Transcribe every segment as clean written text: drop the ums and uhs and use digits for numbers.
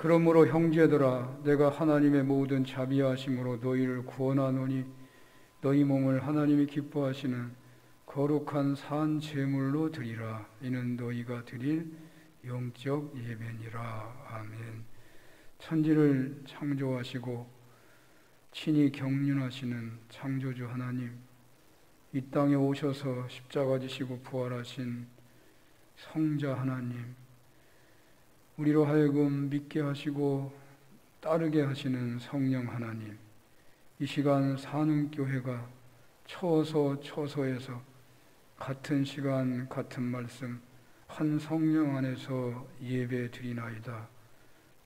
그러므로 형제들아 내가 하나님의 모든 자비하심으로 너희를 구원하노니 너희 몸을 하나님이 기뻐하시는 거룩한 산 제물로 드리라. 이는 너희가 드릴 영적 예배니라. 아멘. 천지를 창조하시고 친히 경륜하시는 창조주 하나님, 이 땅에 오셔서 십자가 지시고 부활하신 성자 하나님, 우리로 하여금 믿게 하시고 따르게 하시는 성령 하나님, 이 시간 산흥교회가 처소에서 같은 시간 같은 말씀 한 성령 안에서 예배 드리나이다.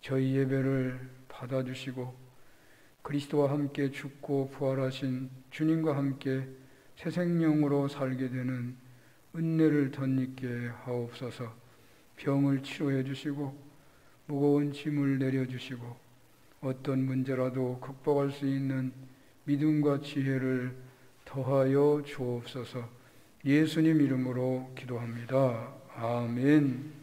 저희 예배를 받아주시고 그리스도와 함께 죽고 부활하신 주님과 함께 새 생명으로 살게 되는 은혜를 덧입게 하옵소서. 병을 치료해 주시고 무거운 짐을 내려주시고 어떤 문제라도 극복할 수 있는 믿음과 지혜를 더하여 주옵소서. 예수님 이름으로 기도합니다. 아멘.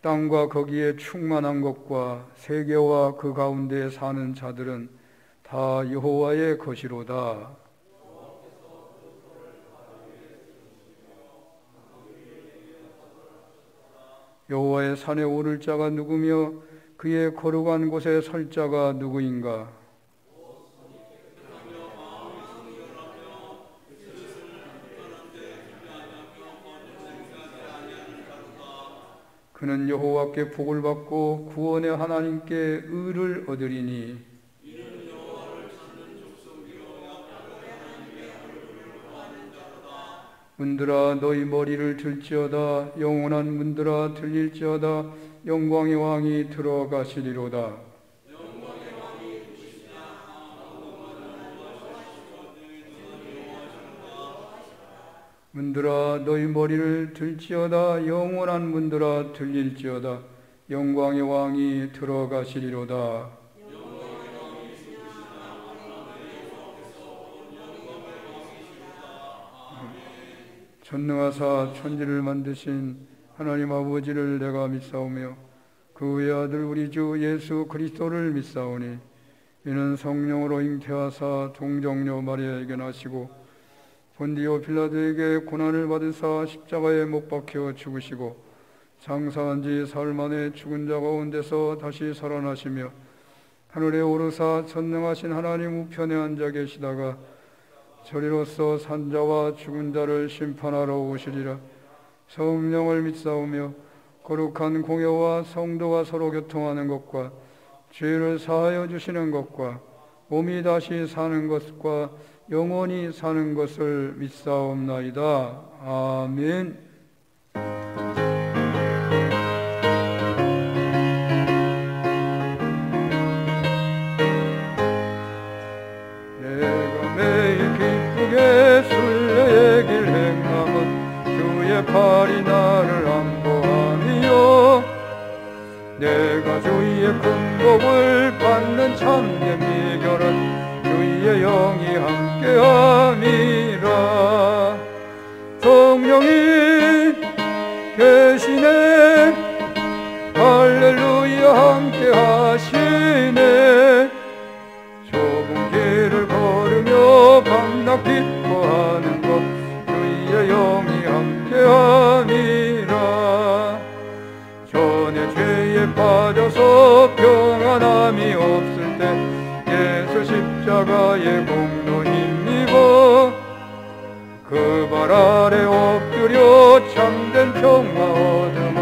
땅과 거기에 충만한 것과 세계와 그 가운데에 사는 자들은 다 여호와의 것이로다. 여호와의 산에 오를 자가 누구며 그의 거룩한 곳에 설 자가 누구인가? 그는 여호와께 복을 받고 구원의 하나님께 의를 얻으리니 문들아 너희 머리를 들지어다. 영원한 문들아 들릴지어다. 영광의 왕이 들어가시리로다. 문들아 너희 머리를 들지어다. 영원한 문들아 들릴지어다. 영광의 왕이 들어가시리로다. 전능하사 천지를 만드신 하나님 아버지를 내가 믿사오며 그 외아들 우리 주 예수 그리스도를 믿사오니 이는 성령으로 잉태하사 동정녀 마리아에게 나시고 본디오 빌라도에게 고난을 받으사 십자가에 못 박혀 죽으시고 장사한 지 사흘 만에 죽은 자 가운데서 다시 살아나시며 하늘에 오르사 전능하신 하나님 우편에 앉아 계시다가 저리로서 산자와 죽은 자를 심판하러 오시리라. 성령을 믿사오며 거룩한 공회와 성도가 서로 교통하는 것과 죄를 사하여 주시는 것과 몸이 다시 사는 것과 영원히 사는 것을 믿사옵나이다. 아멘. 순례의 길 행함은 주의 팔이 나를 안보하며 내가 주의 큰 복을 받는 참된 비결은 주의 영이 함께함이라. 성령이 계시네 할렐루야 함께하시네. 좁은 길을 걸으며 밤낮 기뻐하는 것 주의 영이 함께함이라. 전에 죄에 빠져서 평안함이 없을 때 예수 십자가의 공로 힘입어 그 발 아래 엎드려 참된 평화 얻음은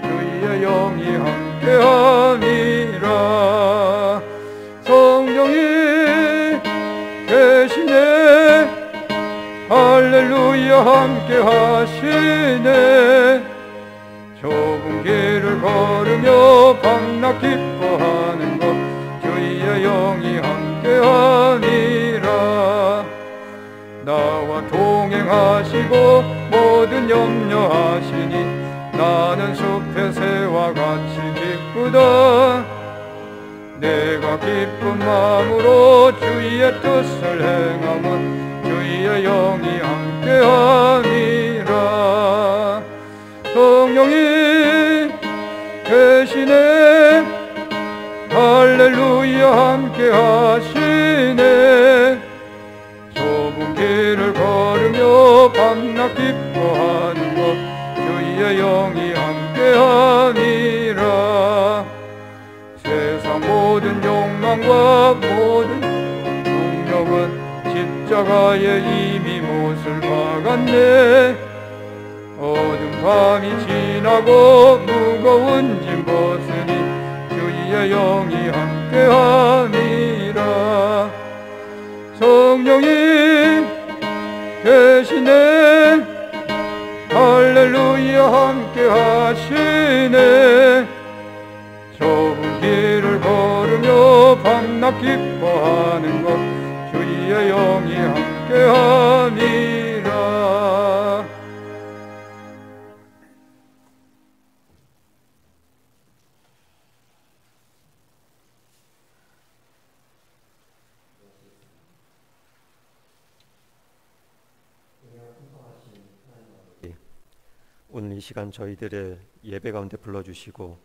주의 영이 함께함이라. 성령이 계시네 할렐루야 함께하시네. 좁은 길을 걸으며 밤낮 기뻐하는 것 주의 영이 함께함이라. 나와 동행하시고 모든 염려하시니 나는 숲의 새와 같이 기쁘다. 내가 기쁜 마음으로 주의 뜻을 행함은 주의 영이 함께함이라. 성령이 계시네 할렐루야 함께하시네. 좁은 길을 걸으며 밤낮 기뻐하는 것 주의 영이 함께함이라. 세상 모든 욕망과 모든 동력은 십자가에 이미 못을 박았네. 어두운 밤이 지나고 무거운 짐 벗으니 주의 영이 함께함이라. 성령이 계시네 할렐루야 함께하시네. 좁은 길을 걸으며 밤낮 기뻐하는 것 주의 영이 함께함이라. 오늘 이 시간 저희들을 예배 가운데 불러주시고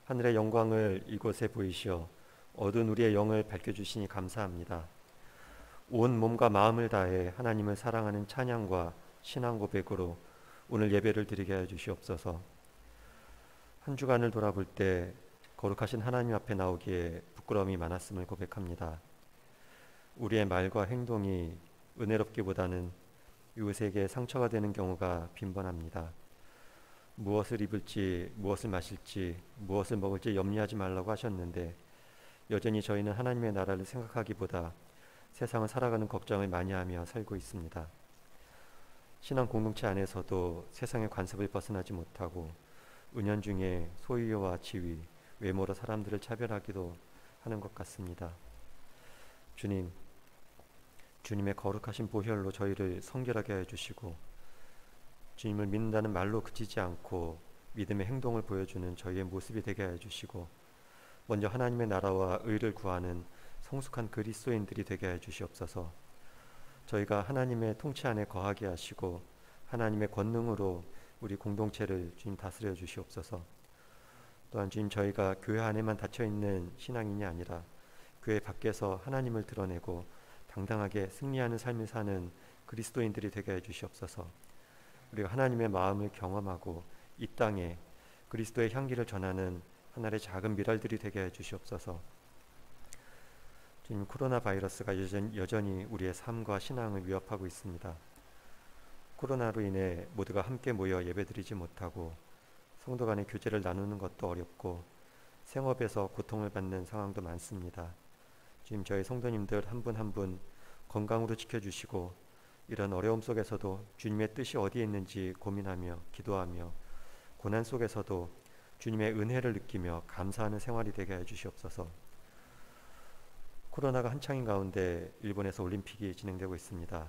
하늘의 영광을 이곳에 보이시어 어두운 우리의 영을 밝혀주시니 감사합니다. 온 몸과 마음을 다해 하나님을 사랑하는 찬양과 신앙 고백으로 오늘 예배를 드리게 하여 주시옵소서. 한 주간을 돌아볼 때 거룩하신 하나님 앞에 나오기에 부끄러움이 많았음을 고백합니다. 우리의 말과 행동이 은혜롭기보다는 이웃에게 상처가 되는 경우가 빈번합니다. 무엇을 입을지, 무엇을 마실지, 무엇을 먹을지 염려하지 말라고 하셨는데 여전히 저희는 하나님의 나라를 생각하기보다 세상을 살아가는 걱정을 많이 하며 살고 있습니다. 신앙 공동체 안에서도 세상의 관습을 벗어나지 못하고 은연중에 소유와 지위, 외모로 사람들을 차별하기도 하는 것 같습니다. 주님, 주님의 거룩하신 보혈로 저희를 성결하게 해주시고 주님을 믿는다는 말로 그치지 않고 믿음의 행동을 보여주는 저희의 모습이 되게 해주시고 먼저 하나님의 나라와 의를 구하는 성숙한 그리스도인들이 되게 해주시옵소서. 저희가 하나님의 통치 안에 거하게 하시고 하나님의 권능으로 우리 공동체를 주님 다스려 주시옵소서. 또한 주님, 저희가 교회 안에만 닫혀있는 신앙인이 아니라 교회 밖에서 하나님을 드러내고 당당하게 승리하는 삶을 사는 그리스도인들이 되게 해주시옵소서. 우리가 하나님의 마음을 경험하고 이 땅에 그리스도의 향기를 전하는 하나의 작은 미랄들이 되게 해주시옵소서. 주님, 코로나 바이러스가 여전히 우리의 삶과 신앙을 위협하고 있습니다. 코로나로 인해 모두가 함께 모여 예배드리지 못하고 성도 간의 교제를 나누는 것도 어렵고 생업에서 고통을 받는 상황도 많습니다. 주님, 저희 성도님들 한 분 한 분 건강으로 지켜주시고 이런 어려움 속에서도 주님의 뜻이 어디에 있는지 고민하며 기도하며 고난 속에서도 주님의 은혜를 느끼며 감사하는 생활이 되게 해주시옵소서. 코로나가 한창인 가운데 일본에서 올림픽이 진행되고 있습니다.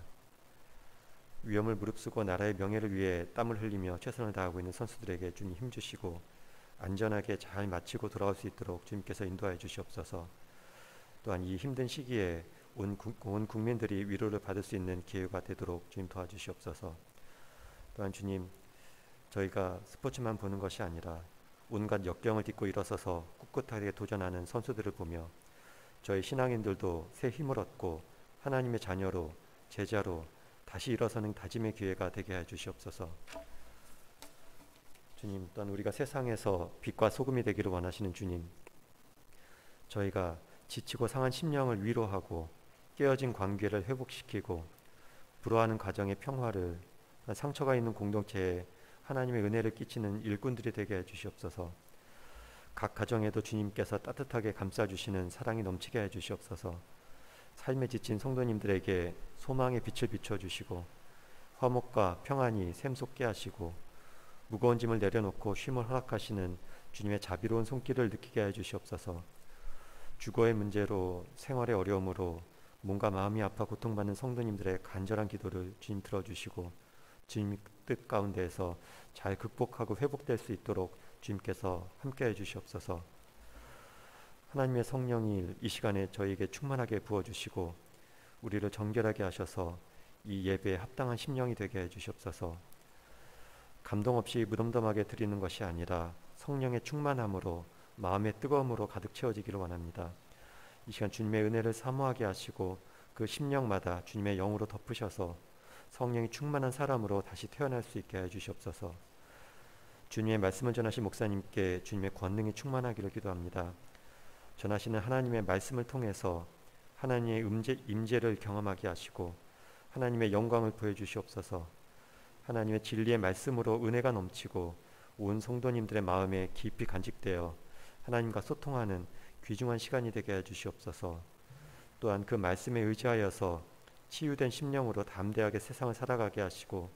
위험을 무릅쓰고 나라의 명예를 위해 땀을 흘리며 최선을 다하고 있는 선수들에게 주님 힘주시고 안전하게 잘 마치고 돌아올 수 있도록 주님께서 인도하여 주시옵소서. 또한 이 힘든 시기에 온 국민들이 위로를 받을 수 있는 기회가 되도록 주님 도와주시옵소서. 또한 주님, 저희가 스포츠만 보는 것이 아니라 온갖 역경을 딛고 일어서서 꿋꿋하게 도전하는 선수들을 보며 저희 신앙인들도 새 힘을 얻고 하나님의 자녀로 제자로 다시 일어서는 다짐의 기회가 되게 해주시옵소서. 주님, 또한 우리가 세상에서 빛과 소금이 되기를 원하시는 주님, 저희가 지치고 상한 심령을 위로하고 깨어진 관계를 회복시키고 불화하는 가정의 평화를, 상처가 있는 공동체에 하나님의 은혜를 끼치는 일꾼들이 되게 해주시옵소서. 각 가정에도 주님께서 따뜻하게 감싸주시는 사랑이 넘치게 해주시옵소서. 삶에 지친 성도님들에게 소망의 빛을 비춰주시고 화목과 평안이 샘솟게 하시고 무거운 짐을 내려놓고 쉼을 허락하시는 주님의 자비로운 손길을 느끼게 해주시옵소서. 주거의 문제로 생활의 어려움으로 몸과 마음이 아파 고통받는 성도님들의 간절한 기도를 주님 들어주시고 주님 뜻 가운데에서 잘 극복하고 회복될 수 있도록 주님께서 함께 해주시옵소서. 하나님의 성령이 이 시간에 저희에게 충만하게 부어주시고 우리를 정결하게 하셔서 이 예배에 합당한 심령이 되게 해주시옵소서. 감동 없이 무덤덤하게 드리는 것이 아니라 성령의 충만함으로 마음의 뜨거움으로 가득 채워지기를 원합니다. 이 시간 주님의 은혜를 사모하게 하시고 그 심령마다 주님의 영으로 덮으셔서 성령이 충만한 사람으로 다시 태어날 수 있게 해주시옵소서. 주님의 말씀을 전하신 목사님께 주님의 권능이 충만하기를 기도합니다. 전하시는 하나님의 말씀을 통해서 하나님의 임재를 경험하게 하시고 하나님의 영광을 보여주시옵소서. 하나님의 진리의 말씀으로 은혜가 넘치고 온 성도님들의 마음에 깊이 간직되어 하나님과 소통하는 귀중한 시간이 되게 해주시옵소서. 또한 그 말씀에 의지하여서 치유된 심령으로 담대하게 세상을 살아가게 하시고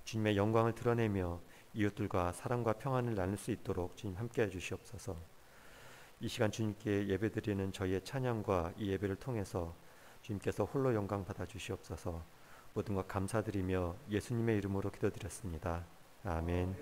주님의 영광을 드러내며 이웃들과 사랑과 평안을 나눌 수 있도록 주님 함께 해주시옵소서. 이 시간 주님께 예배드리는 저희의 찬양과 이 예배를 통해서 주님께서 홀로 영광 받아 주시옵소서. 모든 것 감사드리며 예수님의 이름으로 기도드렸습니다. 아멘.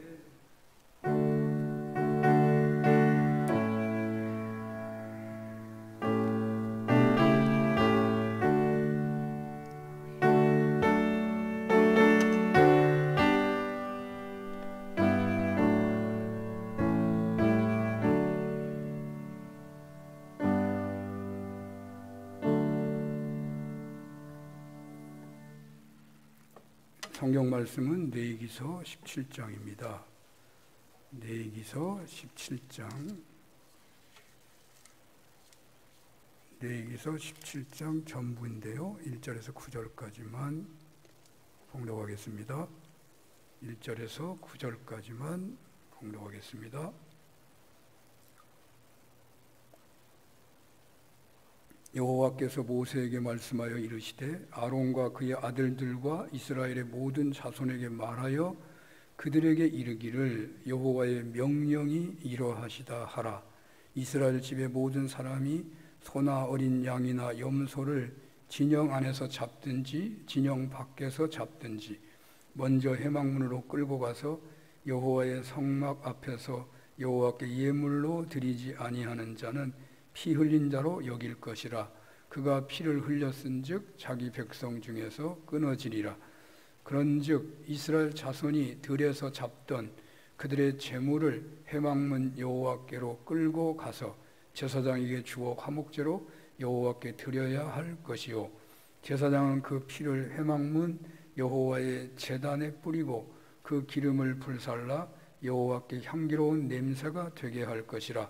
성경 말씀은 레위기서 17장입니다. 레위기서 17장 레위기서 17장 전부인데요. 1절에서 9절까지만 봉독하겠습니다. 1절에서 9절까지만 공독하겠습니다. 여호와께서 모세에게 말씀하여 이르시되 아론과 그의 아들들과 이스라엘의 모든 자손에게 말하여 그들에게 이르기를 여호와의 명령이 이러하시다 하라. 이스라엘 집의 모든 사람이 소나 어린 양이나 염소를 진영 안에서 잡든지 진영 밖에서 잡든지 먼저 회막문으로 끌고 가서 여호와의 성막 앞에서 여호와께 예물로 드리지 아니하는 자는 피 흘린 자로 여길 것이라. 그가 피를 흘렸은즉 자기 백성 중에서 끊어지리라. 그런즉 이스라엘 자손이 들에서 잡던 그들의 재물을 회막문 여호와께로 끌고 가서 제사장에게 주어 화목제로 여호와께 드려야 할 것이요 제사장은 그 피를 회막문 여호와의 제단에 뿌리고 그 기름을 불살라 여호와께 향기로운 냄새가 되게 할 것이라.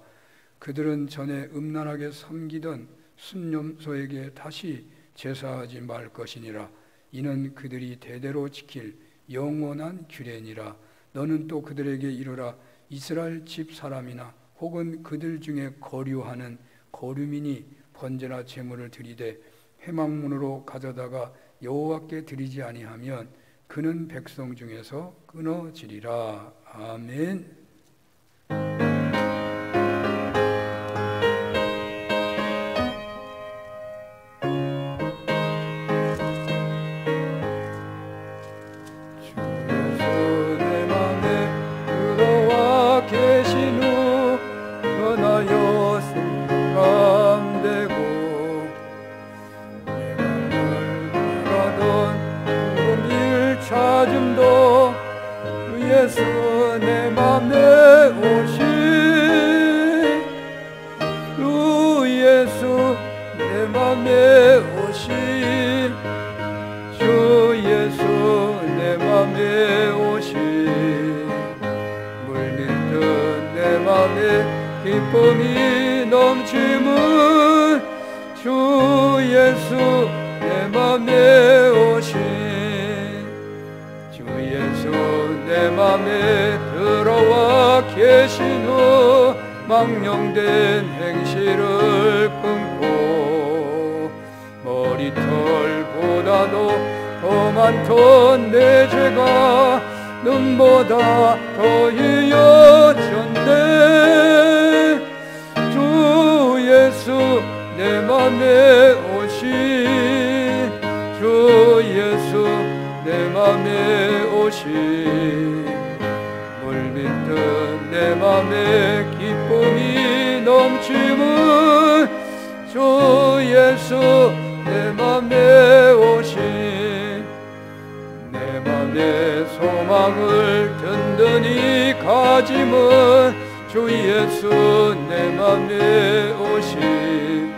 그들은 전에 음란하게 섬기던 순염소에게 다시 제사하지 말 것이니라. 이는 그들이 대대로 지킬 영원한 규례니라. 너는 또 그들에게 이르라. 이스라엘 집 사람이나 혹은 그들 중에 거류하는 거류민이 번제나 제물을 드리되 회막문으로 가져다가 여호와께 드리지 아니하면 그는 백성 중에서 끊어지리라. 아멘. 기쁨이 넘치는 주 예수 내 맘에 오신 주 예수 내 맘에 들어와 계신 후 망령된 행실을 끊고 머리털보다도 더 많던 내 죄가 눈보다 더 이어졌네. 주 예수 내 맘에 오신 주 예수 내 맘에 오신 물밀듯 내 맘에 기쁨이 넘치는 주 예수 내 맘에 오신 내 맘에 소망을 든든히 가짐은 주 예수 내 맘에 오신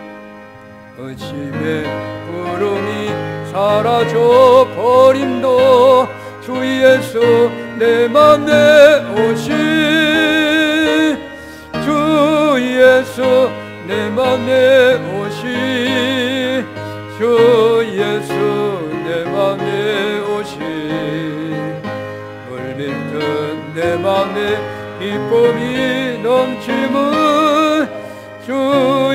의심의 구름이 사라져 버림도 주 예수 내 맘에 오신 주 예수 내 맘에 오신 주 예수 내 맘에 오신 물밀듯 내 맘에 기쁨이 넘치는 주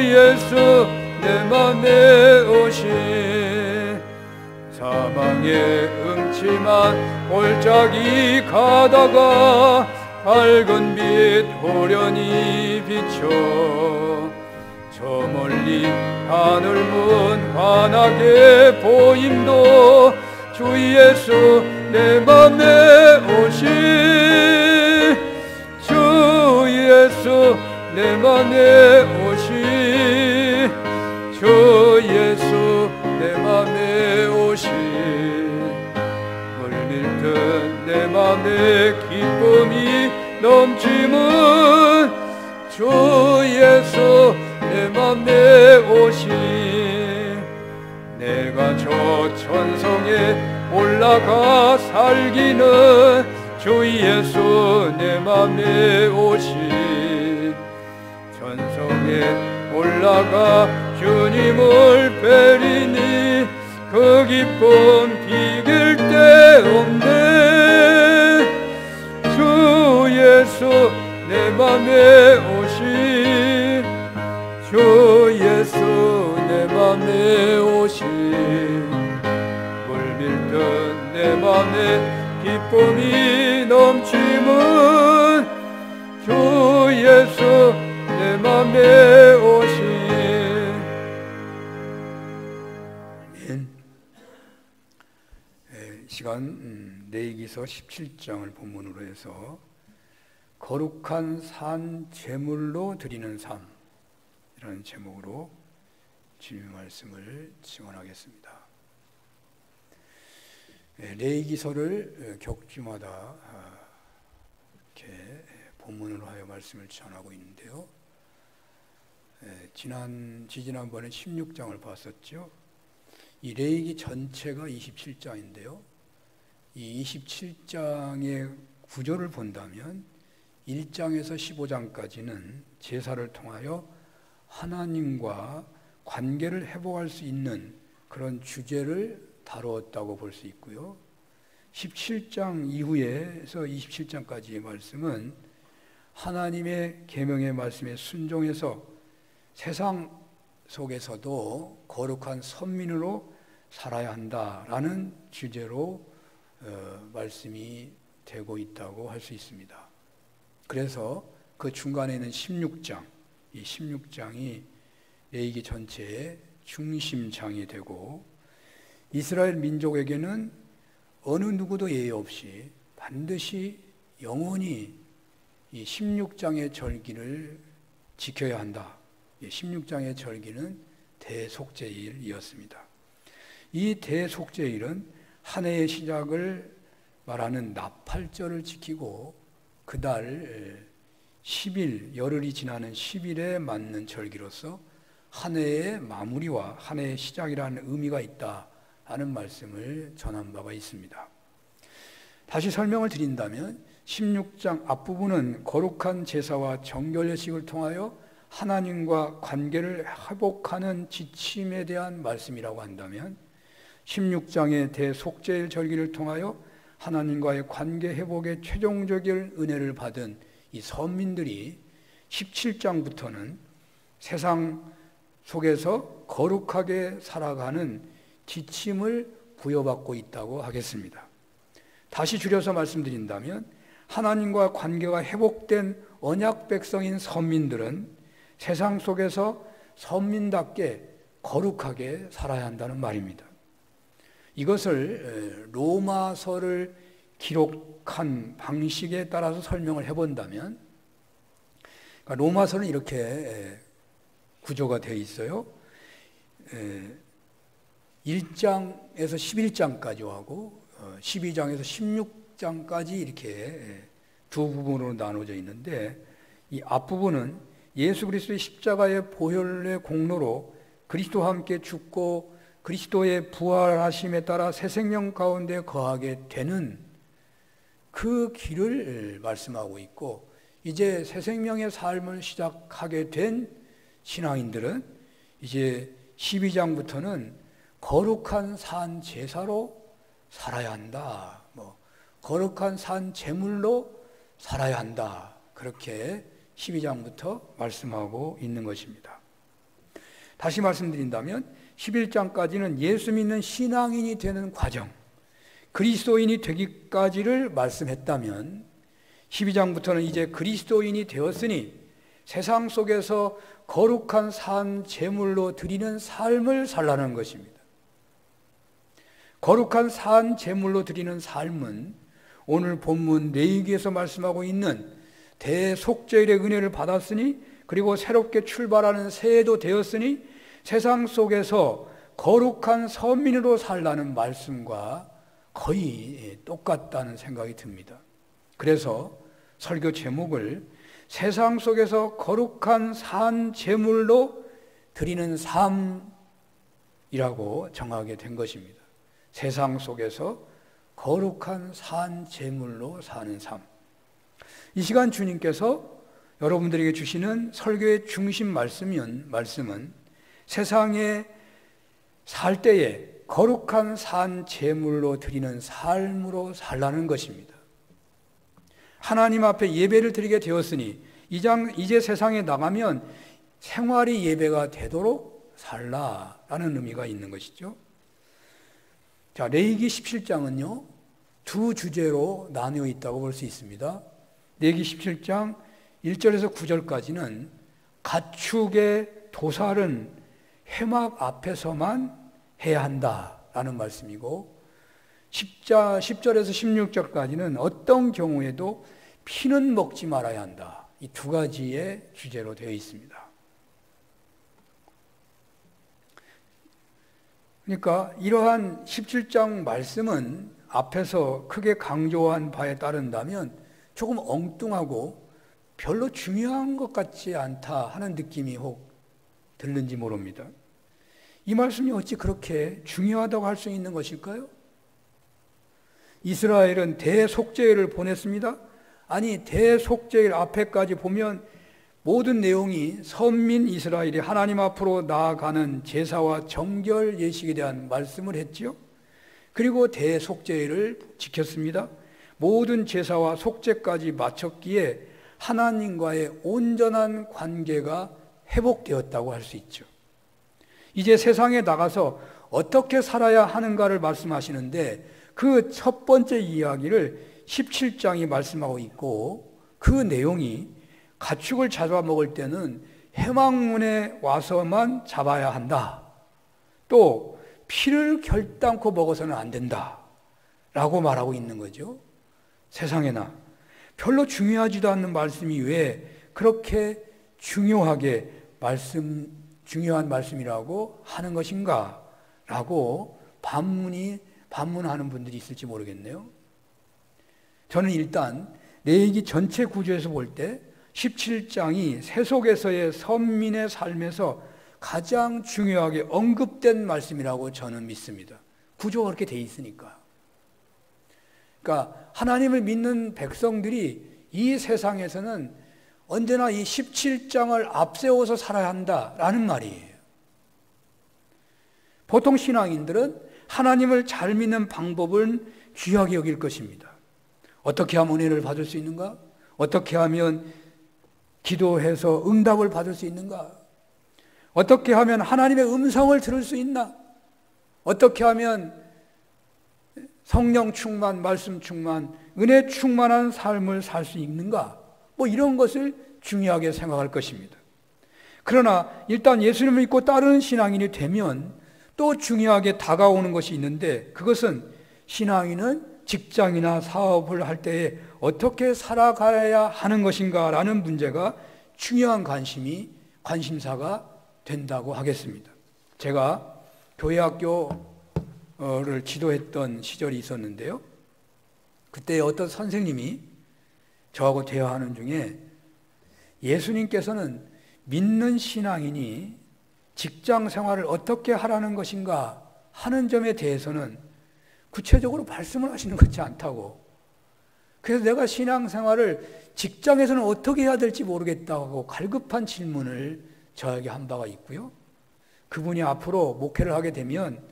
예수 내 맘에 오신 사망의 음침한 골짜기 가다가 밝은 빛 호련히 비춰 저 멀리 하늘문 환하게 보임도 주 예수 내 맘에 오신 주 예수 내 맘에 오신 주 예수 내 맘에 오신 물밀듯 내 맘에 기쁨이 넘치는 주 예수 내 맘에 오신 내가 저 천성에 올라가 살기는 주 예수 내 맘에 오신 천성에 올라가 주님을 뵈리니 그 기쁨 비길 데 없네. 예수 내 맘에 오신 주 예수 내 맘에 오신 물밀듯 내 맘에 기쁨이 넘치는 주 예수 내 맘에 오신. 시간 레위기서 17장을 본문으로 해서 거룩한 산 제물로 드리는 삶이라는 제목으로 주님의 말씀을 증언하겠습니다. 레위기서를 격주마다 이렇게 본문으로 하여 말씀을 전하고 있는데요. 지난번에 16장을 봤었죠. 이 레위기 전체가 27장인데요. 이 27장의 구조를 본다면 1장에서 15장까지는 제사를 통하여 하나님과 관계를 회복할 수 있는 그런 주제를 다루었다고 볼 수 있고요. 17장 이후에서 27장까지의 말씀은 하나님의 계명의 말씀에 순종해서 세상 속에서도 거룩한 선민으로 살아야 한다라는 주제로 말씀이 되고 있다고 할 수 있습니다. 그래서 그 중간에 있는 16장, 이 16장이 레위기 전체의 중심장이 되고 이스라엘 민족에게는 어느 누구도 예외 없이 반드시 영원히 이 16장의 절기를 지켜야 한다. 16장의 절기는 대속죄일이었습니다. 이 대속죄일은 한 해의 시작을 말하는 나팔절을 지키고 그달 10일, 열흘이 지나는 10일에 맞는 절기로서 한 해의 마무리와 한 해의 시작이라는 의미가 있다라는 말씀을 전한 바가 있습니다. 다시 설명을 드린다면 16장 앞부분은 거룩한 제사와 정결례식을 통하여 하나님과 관계를 회복하는 지침에 대한 말씀이라고 한다면 16장의 대속죄일 절기를 통하여 하나님과의 관계 회복의 최종적인 은혜를 받은 이 선민들이 17장부터는 세상 속에서 거룩하게 살아가는 지침을 부여받고 있다고 하겠습니다. 다시 줄여서 말씀드린다면 하나님과 관계가 회복된 언약 백성인 선민들은 세상 속에서 선민답게 거룩하게 살아야 한다는 말입니다. 이것을 로마서를 기록한 방식에 따라서 설명을 해본다면 로마서는 이렇게 구조가 되어 있어요. 1장에서 11장까지 하고 12장에서 16장까지 이렇게 두 부분으로 나눠져 있는데 이 앞부분은 예수 그리스도의 십자가의 보혈의 공로로 그리스도와 함께 죽고 그리스도의 부활하심에 따라 새 생명 가운데 거하게 되는 그 길을 말씀하고 있고 이제 새 생명의 삶을 시작하게 된 신앙인들은 이제 12장부터는 거룩한 산 제사로 살아야 한다. 거룩한 산 제물로 살아야 한다. 그렇게 12장부터 말씀하고 있는 것입니다. 다시 말씀드린다면 11장까지는 예수 믿는 신앙인이 되는 과정, 그리스도인이 되기까지를 말씀했다면 12장부터는 이제 그리스도인이 되었으니 세상 속에서 거룩한 산 제물로 드리는 삶을 살라는 것입니다. 거룩한 산 제물로 드리는 삶은 오늘 본문 레위기에서 말씀하고 있는 대속죄일의 은혜를 받았으니 그리고 새롭게 출발하는 새해도 되었으니 세상 속에서 거룩한 선민으로 살라는 말씀과 거의 똑같다는 생각이 듭니다. 그래서 설교 제목을 세상 속에서 거룩한 산 제물로 드리는 삶이라고 정하게 된 것입니다. 세상 속에서 거룩한 산 제물로 사는 삶. 이 시간 주님께서 여러분들에게 주시는 설교의 중심 말씀은 세상에 살 때에 거룩한 산 제물로 드리는 삶으로 살라는 것입니다. 하나님 앞에 예배를 드리게 되었으니 이제 세상에 나가면 생활이 예배가 되도록 살라라는 의미가 있는 것이죠. 자, 레위기 17장은요, 두 주제로 나뉘어 있다고 볼 수 있습니다. 레위기 17장 1절에서 9절까지는 가축의 도살은 회막 앞에서만 해야 한다라는 말씀이고, 10절에서 16절까지는 어떤 경우에도 피는 먹지 말아야 한다. 이 두 가지의 주제로 되어 있습니다. 그러니까 이러한 17장 말씀은 앞에서 크게 강조한 바에 따른다면 조금 엉뚱하고 별로 중요한 것 같지 않다 하는 느낌이 혹 들는지 모릅니다. 이 말씀이 어찌 그렇게 중요하다고 할 수 있는 것일까요? 이스라엘은 대속죄를 보냈습니다. 아니, 대속죄일 앞에까지 보면 모든 내용이 선민 이스라엘이 하나님 앞으로 나아가는 제사와 정결 예식에 대한 말씀을 했지요. 그리고 대속죄를 지켰습니다. 모든 제사와 속죄까지 마쳤기에 하나님과의 온전한 관계가 회복되었다고 할 수 있죠. 이제 세상에 나가서 어떻게 살아야 하는가를 말씀하시는데 그 첫 번째 이야기를 17장이 말씀하고 있고, 그 내용이 가축을 잡아먹을 때는 회막문에 와서만 잡아야 한다. 또 피를 결단코 먹어서는 안 된다 라고 말하고 있는 거죠. 세상에나 별로 중요하지도 않는 말씀이 왜 그렇게 중요한 말씀이라고 하는 것인가 라고 반문하는 분들이 있을지 모르겠네요. 저는 일단 레위기 전체 구조에서 볼 때 17장이 세속에서의 선민의 삶에서 가장 중요하게 언급된 말씀이라고 저는 믿습니다. 구조가 그렇게 돼 있으니까. 그러니까 하나님을 믿는 백성들이 이 세상에서는 언제나 이 17장을 앞세워서 살아야 한다라는 말이에요. 보통 신앙인들은 하나님을 잘 믿는 방법은 귀하게 여길 것입니다. 어떻게 하면 은혜를 받을 수 있는가? 어떻게 하면 기도해서 응답을 받을 수 있는가? 어떻게 하면 하나님의 음성을 들을 수 있나? 어떻게 하면 성령 충만, 말씀 충만, 은혜 충만한 삶을 살 수 있는가? 뭐 이런 것을 중요하게 생각할 것입니다. 그러나 일단 예수님을 믿고 따르는 신앙인이 되면 또 중요하게 다가오는 것이 있는데, 그것은 신앙인은 직장이나 사업을 할 때에 어떻게 살아가야 하는 것인가 라는 문제가 중요한 관심사가 된다고 하겠습니다. 제가 교회학교를 지도했던 시절이 있었는데요. 그때 어떤 선생님이 저하고 대화하는 중에 예수님께서는 믿는 신앙인이 직장 생활을 어떻게 하라는 것인가 하는 점에 대해서는 구체적으로 말씀을 하시는 것 같지 않다고, 그래서 내가 신앙생활을 직장에서는 어떻게 해야 될지 모르겠다고 갈급한 질문을 저에게 한 바가 있고요. 그분이 앞으로 목회를 하게 되면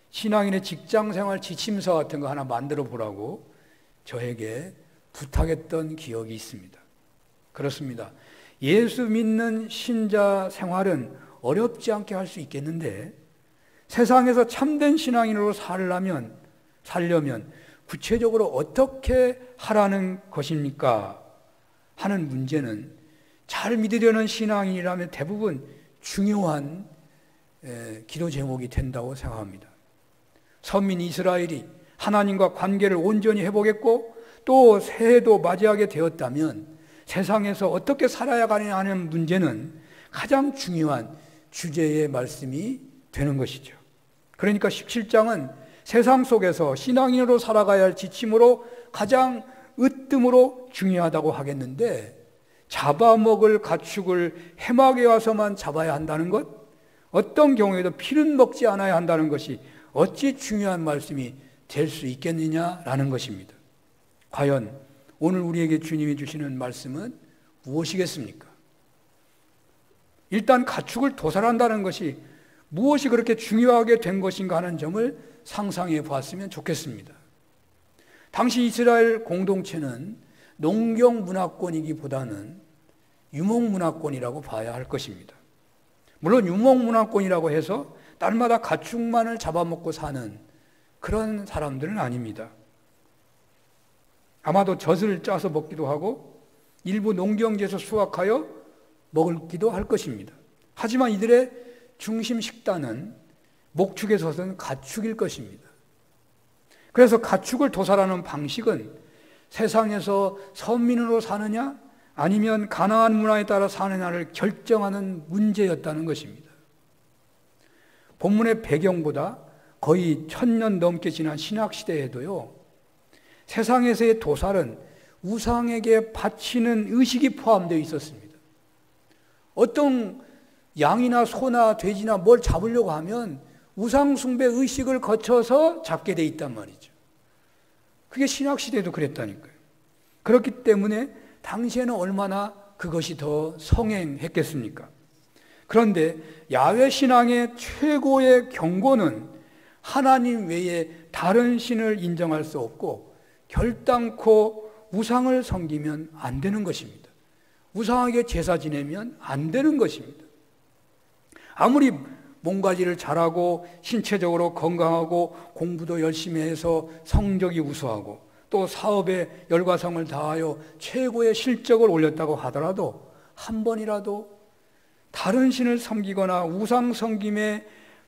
신앙인의 직장생활 지침서 같은 거 하나 만들어 보라고 저에게 부탁했던 기억이 있습니다. 그렇습니다. 예수 믿는 신자 생활은 어렵지 않게 할 수 있겠는데, 세상에서 참된 신앙인으로 살려면 구체적으로 어떻게 하라는 것입니까? 하는 문제는 잘 믿으려는 신앙인이라면 대부분 중요한 기도 제목이 된다고 생각합니다. 선민 이스라엘이 하나님과 관계를 온전히 회복했고 또 새해도 맞이하게 되었다면 세상에서 어떻게 살아야 하는 문제는 가장 중요한 주제의 말씀이 되는 것이죠. 그러니까 17장은 세상 속에서 신앙인으로 살아가야 할 지침으로 가장 으뜸으로 중요하다고 하겠는데, 잡아먹을 가축을 회막에 와서만 잡아야 한다는 것, 어떤 경우에도 피는 먹지 않아야 한다는 것이 어찌 중요한 말씀이 될 수 있겠느냐라는 것입니다. 과연 오늘 우리에게 주님이 주시는 말씀은 무엇이겠습니까? 일단 가축을 도살한다는 것이 무엇이 그렇게 중요하게 된 것인가 하는 점을 상상해 보았으면 좋겠습니다. 당시 이스라엘 공동체는 농경 문화권이기보다는 유목 문화권이라고 봐야 할 것입니다. 물론 유목 문화권이라고 해서 딸마다 가축만을 잡아먹고 사는 그런 사람들은 아닙니다. 아마도 젖을 짜서 먹기도 하고 일부 농경지에서 수확하여 먹기도 할 것입니다. 하지만 이들의 중심 식단은 목축에서는 가축일 것입니다. 그래서 가축을 도살하는 방식은 세상에서 선민으로 사느냐 아니면 가나안 문화에 따라 사느냐를 결정하는 문제였다는 것입니다. 본문의 배경보다 거의 1000년 넘게 지난 신학시대에도요, 세상에서의 도살은 우상에게 바치는 의식이 포함되어 있었습니다. 어떤 양이나 소나 돼지나 뭘 잡으려고 하면 우상숭배 의식을 거쳐서 잡게 돼 있단 말이죠. 그게 신학시대도 그랬다니까요. 그렇기 때문에 당시에는 얼마나 그것이 더 성행했겠습니까? 그런데 야훼 신앙의 최고의 경고는 하나님 외에 다른 신을 인정할 수 없고 결단코 우상을 섬기면 안 되는 것입니다. 우상에게 제사 지내면 안 되는 것입니다. 아무리 몸가지를 잘하고 신체적으로 건강하고 공부도 열심히 해서 성적이 우수하고 또 사업에 열과성을 다하여 최고의 실적을 올렸다고 하더라도 한 번이라도 다른 신을 섬기거나 우상 섬김에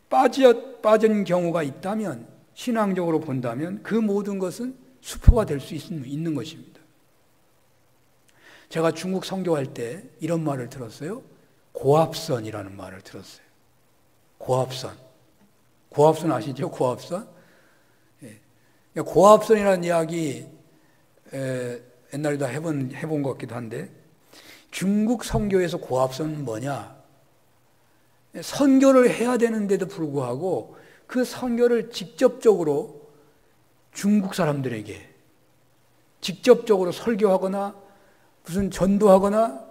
빠진 경우가 있다면, 신앙적으로 본다면 그 모든 것은 수포가 될 수 있는 것입니다. 제가 중국 선교할 때 이런 말을 들었어요. 고합선이라는 말을 들었어요. 고합선. 고합선 아시죠? 고합선? 예. 고합선이라는 이야기 옛날에도 해본 것 같기도 한데, 중국 선교에서 고합선은 뭐냐? 선교를 해야 되는데도 불구하고 그 선교를 직접적으로 중국 사람들에게 직접적으로 설교하거나 무슨 전도하거나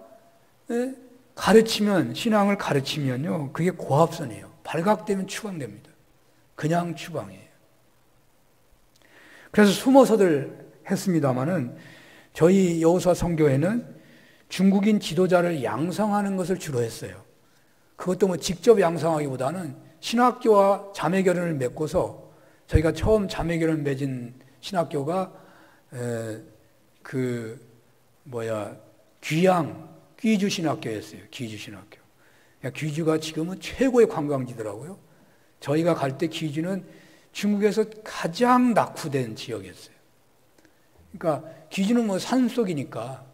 가르치면, 신앙을 가르치면요, 그게 고합선이에요. 발각되면 추방됩니다. 그냥 추방이에요. 그래서 숨어서들 했습니다마는 저희 여호수아 선교회는 중국인 지도자를 양성하는 것을 주로 했어요. 그것도 뭐 직접 양성하기보다는 신학교와 자매결연을 맺고서, 저희가 처음 자매결연 맺은 신학교가 귀주 신학교였어요. 귀주 신학교. 귀주가 지금은 최고의 관광지더라고요. 저희가 갈 때 귀주는 중국에서 가장 낙후된 지역이었어요. 그러니까 귀주는 뭐 산속이니까,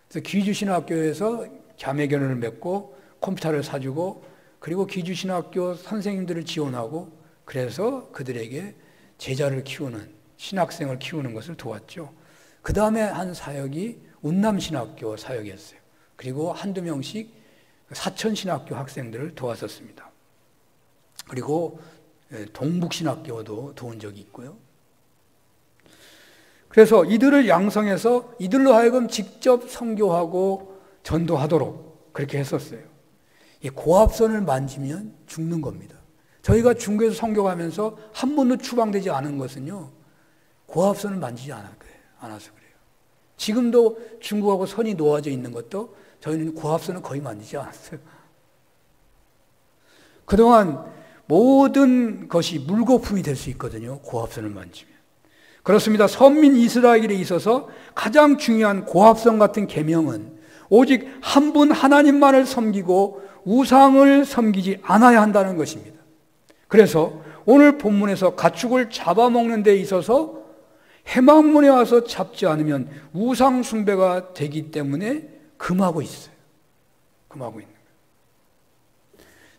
그래서 귀주 신학교에서 자매결연을 맺고 컴퓨터를 사주고, 그리고 귀주 신학교 선생님들을 지원하고, 그래서 그들에게 제자를 키우는, 신학생을 키우는 것을 도왔죠. 그 다음에 한 사역이 운남신학교 사역이었어요. 그리고 한두 명씩 사천신학교 학생들을 도왔었습니다. 그리고 동북신학교도 도운 적이 있고요. 그래서 이들을 양성해서 이들로 하여금 직접 선교하고 전도하도록 그렇게 했었어요. 이 고합선을 만지면 죽는 겁니다. 저희가 중국에서 선교하면서 한 번도 추방되지 않은 것은요, 고합선을 만지지 않아서 그래요. 지금도 중국하고 선이 놓아져 있는 것도 저희는 고합선을 거의 만지지 않았어요. 그동안 모든 것이 물거품이 될 수 있거든요, 고합선을 만지면. 그렇습니다. 선민 이스라엘에 있어서 가장 중요한 고합선 같은 계명은 오직 한 분 하나님만을 섬기고 우상을 섬기지 않아야 한다는 것입니다. 그래서 오늘 본문에서 가축을 잡아먹는 데 있어서 해망문에 와서 잡지 않으면 우상 숭배가 되기 때문에 금하고 있어요. 금하고 있는 거예요.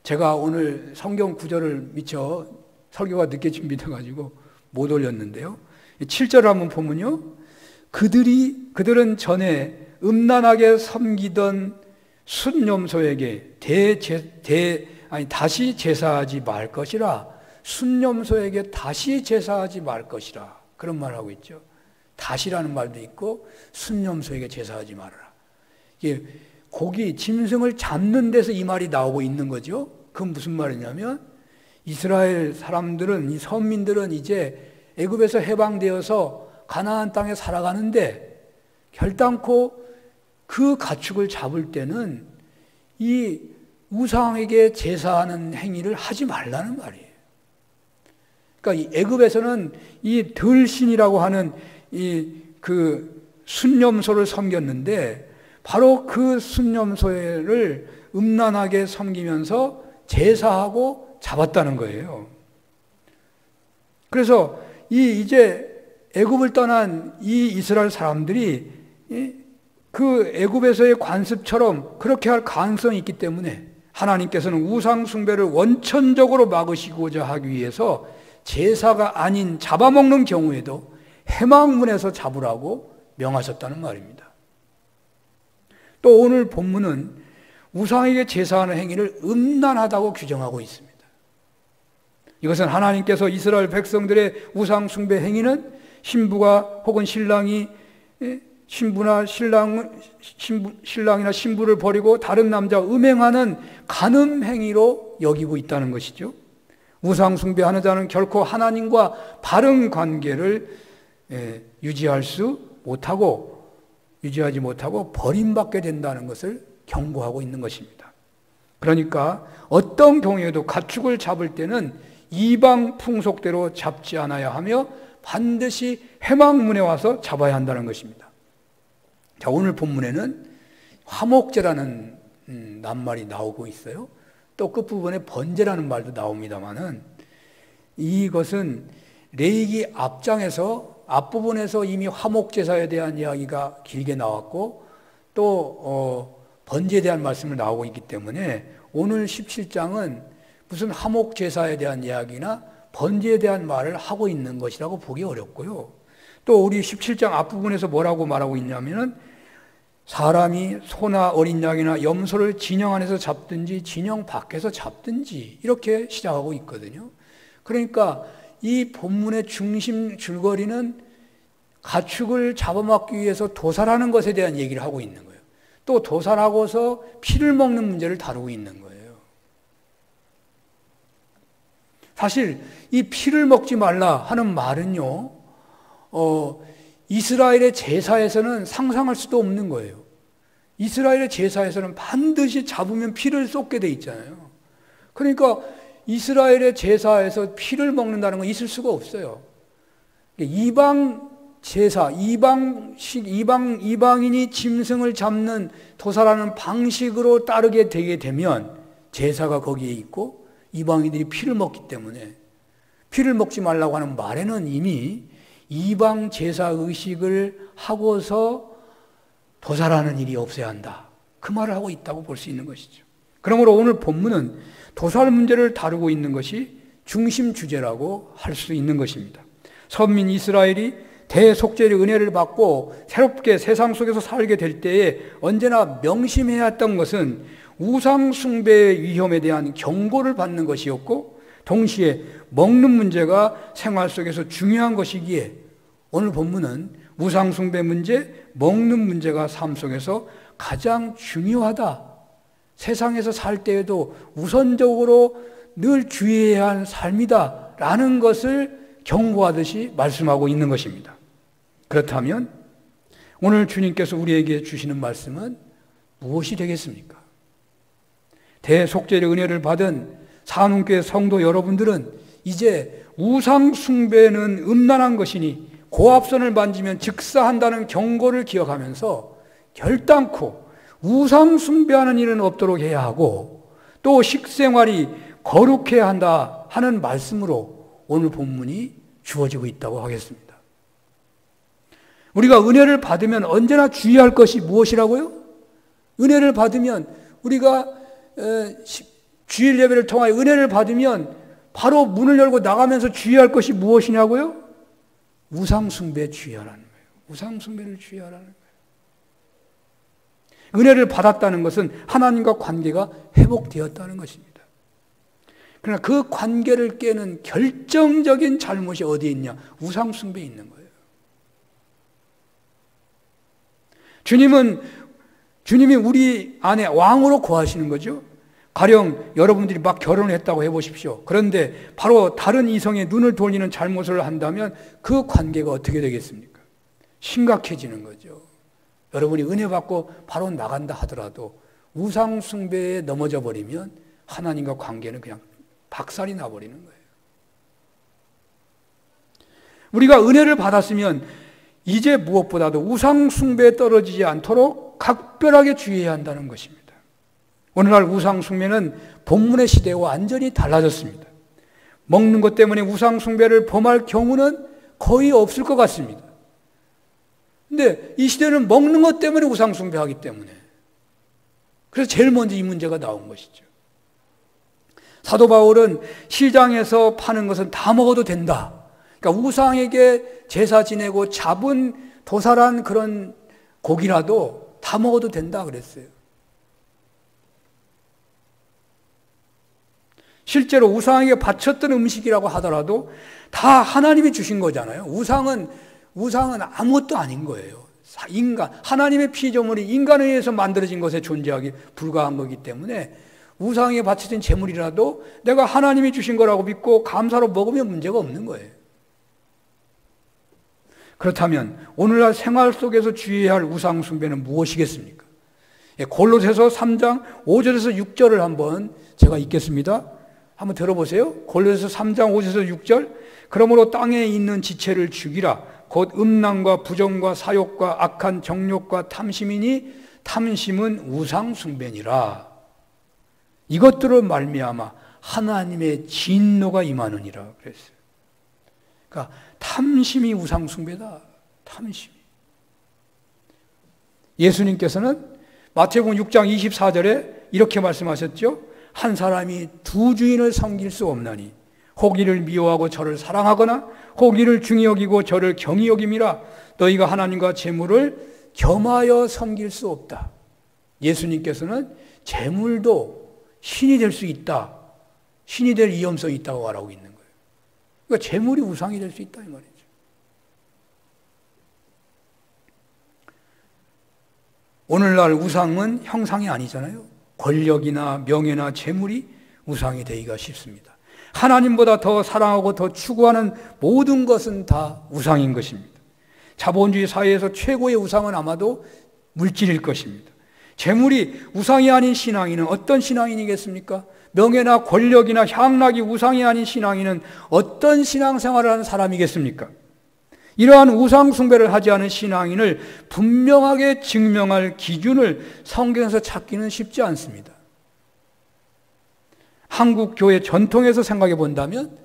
제가 오늘 성경 구절을 미처 설교가 늦게 준비돼가지고 못 올렸는데요. 7절을 한번 보면요, 그들은 전에 음란하게 섬기던 순념소에게 다시 제사하지 말 것이라. 순념소에게 다시 제사하지 말 것이라, 그런 말을 하고 있죠. 다시라는 말도 있고 순념소에게 제사하지 말아라. 이게 고기, 짐승을 잡는 데서 이 말이 나오고 있는 거죠. 그건 무슨 말이냐면, 이스라엘 사람들은, 이 선민들은 이제 애굽에서 해방되어서 가나안 땅에 살아가는데 결단코 그 가축을 잡을 때는 이 우상에게 제사하는 행위를 하지 말라는 말이에요. 그러니까 이 애굽에서는 이 들신이라고 하는 그 순념소를 섬겼는데 바로 그 순념소를 음란하게 섬기면서 제사하고 잡았다는 거예요. 그래서 이제 애굽을 떠난 이 이스라엘 사람들이 그 애굽에서의 관습처럼 그렇게 할 가능성이 있기 때문에 하나님께서는 우상 숭배를 원천적으로 막으시고자 하기 위해서 제사가 아닌 잡아먹는 경우에도 해망문에서 잡으라고 명하셨다는 말입니다. 또 오늘 본문은 우상에게 제사하는 행위를 음란하다고 규정하고 있습니다. 이것은 하나님께서 이스라엘 백성들의 우상 숭배 행위는 신부가 혹은 신랑이 신부나 신랑이나 신부를 버리고 다른 남자와 음행하는 간음 행위로 여기고 있다는 것이죠. 우상 숭배하는 자는 결코 하나님과 바른 관계를 유지하지 못하고 버림받게 된다는 것을 경고하고 있는 것입니다. 그러니까 어떤 경우에도 가축을 잡을 때는 이방 풍속대로 잡지 않아야 하며 반드시 해망문에 와서 잡아야 한다는 것입니다. 자, 오늘 본문에는 화목제라는 낱말이 나오고 있어요. 또 끝부분에 번제라는 말도 나옵니다만은 이것은 레위기 앞부분에서 이미 화목제사에 대한 이야기가 길게 나왔고 또 번제에 대한 말씀을 나오고 있기 때문에 오늘 17장은 무슨 화목제사에 대한 이야기나 번제에 대한 말을 하고 있는 것이라고 보기 어렵고요. 또 우리 17장 앞부분에서 뭐라고 말하고 있냐면은 사람이 소나 어린 양이나 염소를 진영 안에서 잡든지 진영 밖에서 잡든지 이렇게 시작하고 있거든요. 그러니까 이 본문의 중심 줄거리는 가축을 잡아먹기 위해서 도살하는 것에 대한 얘기를 하고 있는 거예요. 또 도살하고서 피를 먹는 문제를 다루고 있는 거예요. 사실 이 피를 먹지 말라 하는 말은요, 이스라엘의 제사에서는 상상할 수도 없는 거예요. 이스라엘의 제사에서는 반드시 잡으면 피를 쏟게 돼 있잖아요. 그러니까 이스라엘의 제사에서 피를 먹는다는 건 있을 수가 없어요. 이방 제사, 이방인이 짐승을 잡는 도살하는 방식으로 따르게 되게 되면 제사가 거기에 있고 이방인들이 피를 먹기 때문에 피를 먹지 말라고 하는 말에는 이미 이방 제사 의식을 하고서 도살하는 일이 없어야 한다. 그 말을 하고 있다고 볼 수 있는 것이죠. 그러므로 오늘 본문은 도살 문제를 다루고 있는 것이 중심 주제라고 할 수 있는 것입니다. 선민 이스라엘이 대속죄의 은혜를 받고 새롭게 세상 속에서 살게 될 때에 언제나 명심해야 했던 것은 우상 숭배의 위험에 대한 경고를 받는 것이었고 동시에 먹는 문제가 생활 속에서 중요한 것이기에 오늘 본문은 우상 숭배 문제, 먹는 문제가 삶 속에서 가장 중요하다. 세상에서 살 때에도 우선적으로 늘 주의해야 할 삶이다 라는 것을 경고하듯이 말씀하고 있는 것입니다. 그렇다면 오늘 주님께서 우리에게 주시는 말씀은 무엇이 되겠습니까? 대속죄의 은혜를 받은 산운교회 성도 여러분들은 이제 우상 숭배는 음란한 것이니 고압선을 만지면 즉사한다는 경고를 기억하면서 결단코 우상 숭배하는 일은 없도록 해야 하고 또 식생활이 거룩해야 한다 하는 말씀으로 오늘 본문이 주어지고 있다고 하겠습니다. 우리가 은혜를 받으면 언제나 주의할 것이 무엇이라고요? 은혜를 받으면 우리가 주일 예배를 통하여 은혜를 받으면 바로 문을 열고 나가면서 주의할 것이 무엇이냐고요? 우상 숭배에 주의하라는 거예요. 우상 숭배를 주의하라는 거예요. 은혜를 받았다는 것은 하나님과 관계가 회복되었다는 것입니다. 그러나 그 관계를 깨는 결정적인 잘못이 어디에 있냐? 우상 숭배에 있는 거예요. 주님이 우리 안에 왕으로 거하시는 거죠. 가령 여러분들이 막 결혼을 했다고 해보십시오. 그런데 바로 다른 이성의 눈을 돌리는 잘못을 한다면 그 관계가 어떻게 되겠습니까? 심각해지는 거죠. 여러분이 은혜 받고 바로 나간다 하더라도 우상 숭배에 넘어져 버리면 하나님과 관계는 그냥 박살이 나버리는 거예요. 우리가 은혜를 받았으면 이제 무엇보다도 우상 숭배에 떨어지지 않도록 각별하게 주의해야 한다는 것입니다. 오늘날 우상 숭배는 본문의 시대와 완전히 달라졌습니다. 먹는 것 때문에 우상 숭배를 범할 경우는 거의 없을 것 같습니다. 근데 이 시대는 먹는 것 때문에 우상 숭배하기 때문에, 그래서 제일 먼저 이 문제가 나온 것이죠. 사도 바울은 시장에서 파는 것은 다 먹어도 된다. 그러니까 우상에게 제사 지내고 잡은 도살한 그런 고기라도 다 먹어도 된다 그랬어요. 실제로 우상에게 바쳤던 음식이라고 하더라도 다 하나님이 주신 거잖아요. 우상은 아무것도 아닌 거예요. 하나님의 피조물이 인간에 의해서 만들어진 것에 존재하기 불과한 거기 때문에 우상에 바쳐진 제물이라도 내가 하나님이 주신 거라고 믿고 감사로 먹으면 문제가 없는 거예요. 그렇다면 오늘날 생활 속에서 주의해야 할 우상 숭배는 무엇이겠습니까? 골로새서 3장 5절에서 6절을 한번 제가 읽겠습니다. 한번 들어보세요. 골로새서 3장 5절에서 6절. 그러므로 땅에 있는 지체를 죽이라. 곧 음란과 부정과 사욕과 악한 정욕과 탐심이니 탐심은 우상 숭배니라. 이것들을 말미암아 하나님의 진노가 임하느니라 그랬어요. 그러니까 탐심이 우상 숭배다. 탐심이. 예수님께서는 마태복음 6장 24절에 이렇게 말씀하셨죠. 한 사람이 두 주인을 섬길 수 없나니 혹 이를 미워하고 저를 사랑하거나 혹 이를 중히 여기고 저를 경히 여김이라. 너희가 하나님과 재물을 겸하여 섬길 수 없다. 예수님께서는 재물도 신이 될 수 있다. 신이 될 위험성이 있다고 말하고 있는 거예요. 그러니까 재물이 우상이 될 수 있다 이 말이죠. 오늘날 우상은 형상이 아니잖아요. 권력이나 명예나 재물이 우상이 되기가 쉽습니다. 하나님보다 더 사랑하고 더 추구하는 모든 것은 다 우상인 것입니다. 자본주의 사회에서 최고의 우상은 아마도 물질일 것입니다. 재물이 우상이 아닌 신앙인은 어떤 신앙인이겠습니까? 명예나 권력이나 향락이 우상이 아닌 신앙인은 어떤 신앙생활을 하는 사람이겠습니까? 이러한 우상 숭배를 하지 않은 신앙인을 분명하게 증명할 기준을 성경에서 찾기는 쉽지 않습니다. 한국 교회 전통에서 생각해 본다면,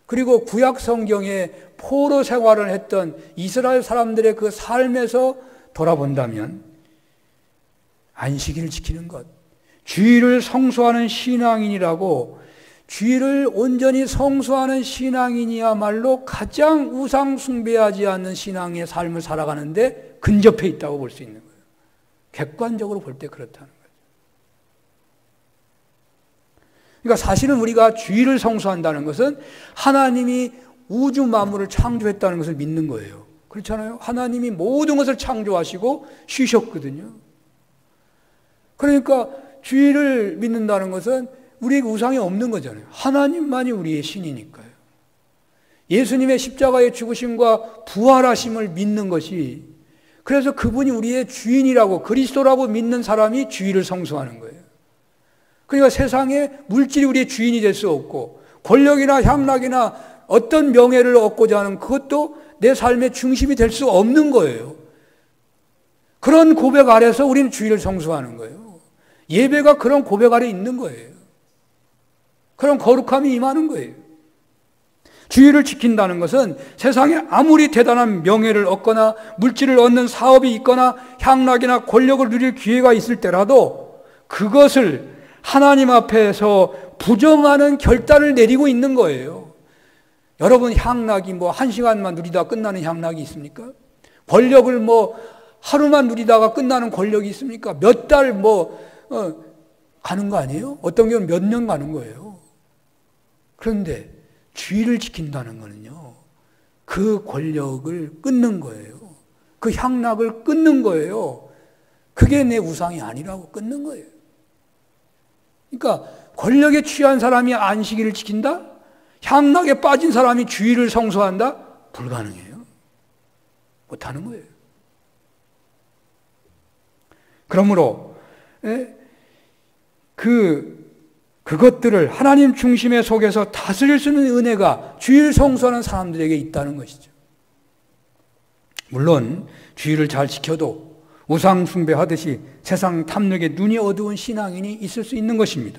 그리고 구약 성경에 포로 생활을 했던 이스라엘 사람들의 그 삶에서 돌아본다면 안식일을 지키는 것, 주일을 성수하는 신앙인이라고, 주일을 온전히 성수하는 신앙인이야말로 가장 우상 숭배하지 않는 신앙의 삶을 살아가는데 근접해 있다고 볼 수 있는 거예요. 객관적으로 볼 때 그렇다는 거예요. 그러니까 사실은 우리가 주일을 성수한다는 것은 하나님이 우주 만물을 창조했다는 것을 믿는 거예요. 그렇잖아요. 하나님이 모든 것을 창조하시고 쉬셨거든요. 그러니까 주일을 믿는다는 것은 우리에게 우상이 없는 거잖아요. 하나님만이 우리의 신이니까요. 예수님의 십자가의 죽으심과 부활하심을 믿는 것이, 그래서 그분이 우리의 주인이라고, 그리스도라고 믿는 사람이 주일을 성수하는 거예요. 그러니까 세상에 물질이 우리의 주인이 될 수 없고, 권력이나 향락이나 어떤 명예를 얻고자 하는 그것도 내 삶의 중심이 될 수 없는 거예요. 그런 고백 아래서 우리는 주일을 성수하는 거예요. 예배가 그런 고백 아래 있는 거예요. 그런 거룩함이 임하는 거예요. 주일을 지킨다는 것은 세상에 아무리 대단한 명예를 얻거나 물질을 얻는 사업이 있거나 향락이나 권력을 누릴 기회가 있을 때라도 그것을 하나님 앞에서 부정하는 결단을 내리고 있는 거예요. 여러분, 향락이 뭐 1시간만 누리다 끝나는 향락이 있습니까? 권력을 뭐 하루만 누리다가 끝나는 권력이 있습니까? 몇 달 가는 거 아니에요? 어떤 경우는 몇 년 가는 거예요. 그런데 주의를 지킨다는 거는요, 그 권력을 끊는 거예요. 그 향락을 끊는 거예요. 그게 내 우상이 아니라고 끊는 거예요. 그러니까 권력에 취한 사람이 안식일을 지킨다? 향락에 빠진 사람이 주일을 성수한다? 불가능해요. 못하는 거예요. 그러므로 그것들을 하나님 중심의 속에서 다스릴 수 있는 은혜가 주일 성수하는 사람들에게 있다는 것이죠. 물론 주일을 잘 지켜도 우상 숭배하듯이 세상 탐욕에 눈이 어두운 신앙인이 있을 수 있는 것입니다.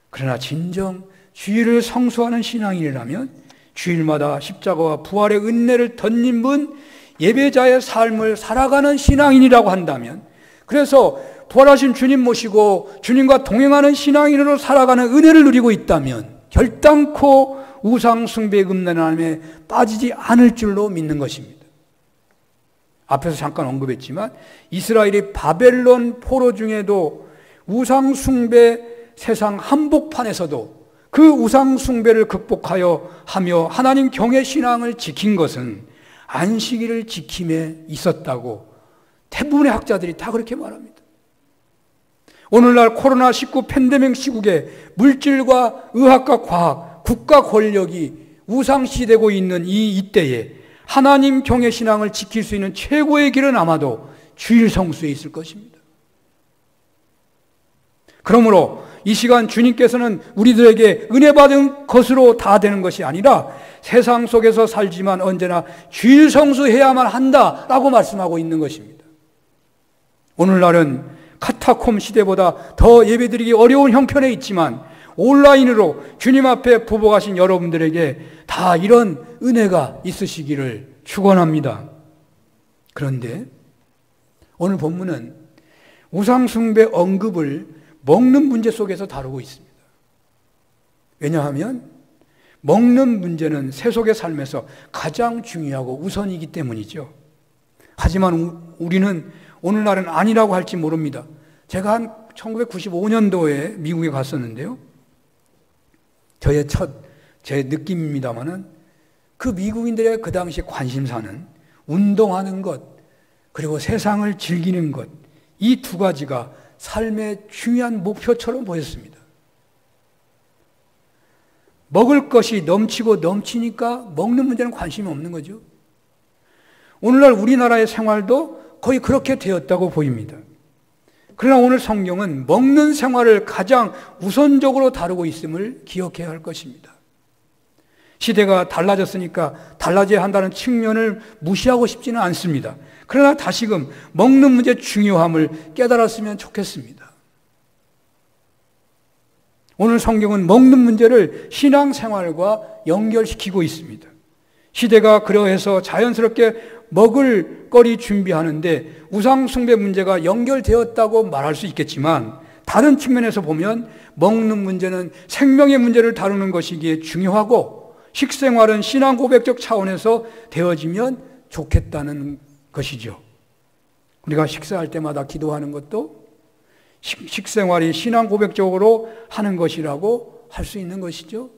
그러나 진정 주일을 성수하는 신앙인이라면 주일마다 십자가와 부활의 은혜를 덧입은 분, 예배자의 삶을 살아가는 신앙인이라고 한다면, 그래서 부활하신 주님 모시고 주님과 동행하는 신앙인으로 살아가는 은혜를 누리고 있다면 결단코 우상 숭배의 음란함에 빠지지 않을 줄로 믿는 것입니다. 앞에서 잠깐 언급했지만 이스라엘이 바벨론 포로 중에도 우상 숭배 세상 한복판에서도 그 우상 숭배를 극복하여 하며 하나님 경외 신앙을 지킨 것은 안식일을 지킴에 있었다고 대부분의 학자들이 다 그렇게 말합니다. 오늘날 코로나19 팬데믹 시국에 물질과 의학과 과학, 국가 권력이 우상시되고 있는 이때에 하나님 경외 신앙을 지킬 수 있는 최고의 길은 아마도 주일 성수에 있을 것입니다. 그러므로 이 시간 주님께서는 우리들에게 은혜 받은 것으로 다 되는 것이 아니라 세상 속에서 살지만 언제나 주일 성수해야만 한다라고 말씀하고 있는 것입니다. 오늘날은 카타콤 시대보다 더 예배드리기 어려운 형편에 있지만 온라인으로 주님 앞에 부복하신 여러분들에게 다 이런 은혜가 있으시기를 축원합니다. 그런데 오늘 본문은 우상숭배 언급을 먹는 문제 속에서 다루고 있습니다. 왜냐하면 먹는 문제는 세속의 삶에서 가장 중요하고 우선이기 때문이죠. 하지만 우리는 오늘날은 아니라고 할지 모릅니다. 제가 한 1995년도에 미국에 갔었는데요. 저의 제 느낌입니다마는 그 미국인들의 그 당시 관심사는 운동하는 것, 그리고 세상을 즐기는 것, 이 두 가지가 삶의 중요한 목표처럼 보였습니다. 먹을 것이 넘치고 넘치니까 먹는 문제는 관심이 없는 거죠. 오늘날 우리나라의 생활도 거의 그렇게 되었다고 보입니다. 그러나 오늘 성경은 먹는 생활을 가장 우선적으로 다루고 있음을 기억해야 할 것입니다. 시대가 달라졌으니까 달라져야 한다는 측면을 무시하고 싶지는 않습니다. 그러나 다시금 먹는 문제의 중요함을 깨달았으면 좋겠습니다. 오늘 성경은 먹는 문제를 신앙생활과 연결시키고 있습니다. 시대가 그러해서 자연스럽게 먹을 거리 준비하는데 우상숭배 문제가 연결되었다고 말할 수 있겠지만 다른 측면에서 보면 먹는 문제는 생명의 문제를 다루는 것이기에 중요하고 식생활은 신앙 고백적 차원에서 되어지면 좋겠다는 것이죠. 우리가 식사할 때마다 기도하는 것도 식생활이 신앙 고백적으로 하는 것이라고 할 수 있는 것이죠.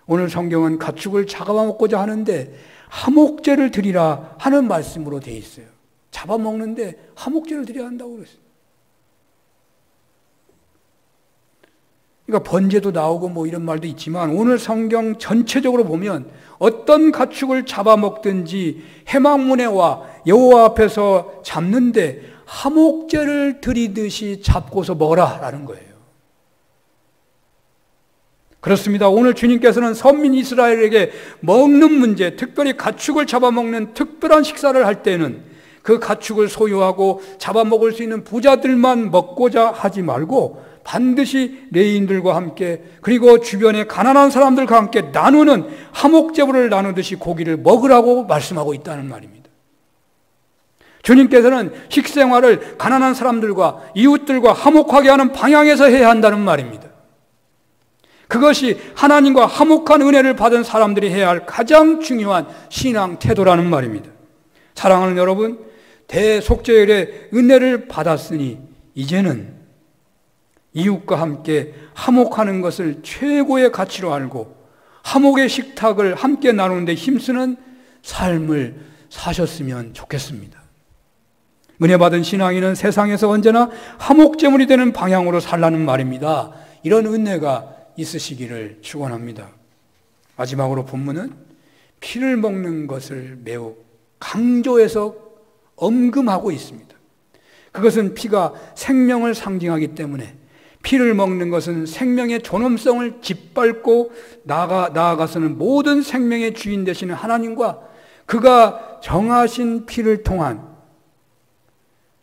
오늘 성경은 가축을 잡아먹고자 하는데 화목제를 드리라 하는 말씀으로 되어 있어요. 잡아먹는데 화목제를 드려야 한다고 그랬어요. 그러니까 번제도 나오고 뭐 이런 말도 있지만 오늘 성경 전체적으로 보면 어떤 가축을 잡아먹든지 해망문에와 여호와 앞에서 잡는데 화목제를 드리듯이 잡고서 먹어라라는 거예요. 그렇습니다. 오늘 주님께서는 선민 이스라엘에게 먹는 문제, 특별히 가축을 잡아먹는 특별한 식사를 할 때는 그 가축을 소유하고 잡아먹을 수 있는 부자들만 먹고자 하지 말고 반드시 레위인들과 함께 그리고 주변의 가난한 사람들과 함께 나누는 화목제물을 나누듯이 고기를 먹으라고 말씀하고 있다는 말입니다. 주님께서는 식생활을 가난한 사람들과 이웃들과 화목하게 하는 방향에서 해야 한다는 말입니다. 그것이 하나님과 화목한 은혜를 받은 사람들이 해야 할 가장 중요한 신앙 태도라는 말입니다. 사랑하는 여러분, 대속죄일의 은혜를 받았으니 이제는 이웃과 함께 화목하는 것을 최고의 가치로 알고 화목의 식탁을 함께 나누는 데 힘쓰는 삶을 사셨으면 좋겠습니다. 은혜 받은 신앙인은 세상에서 언제나 화목제물이 되는 방향으로 살라는 말입니다. 이런 은혜가 있으시기를 축원합니다. 마지막으로 본문은 피를 먹는 것을 매우 강조해서 엄금하고 있습니다. 그것은 피가 생명을 상징하기 때문에 피를 먹는 것은 생명의 존엄성을 짓밟고 나아가서는 모든 생명의 주인 되시는 하나님과 그가 정하신 피를 통한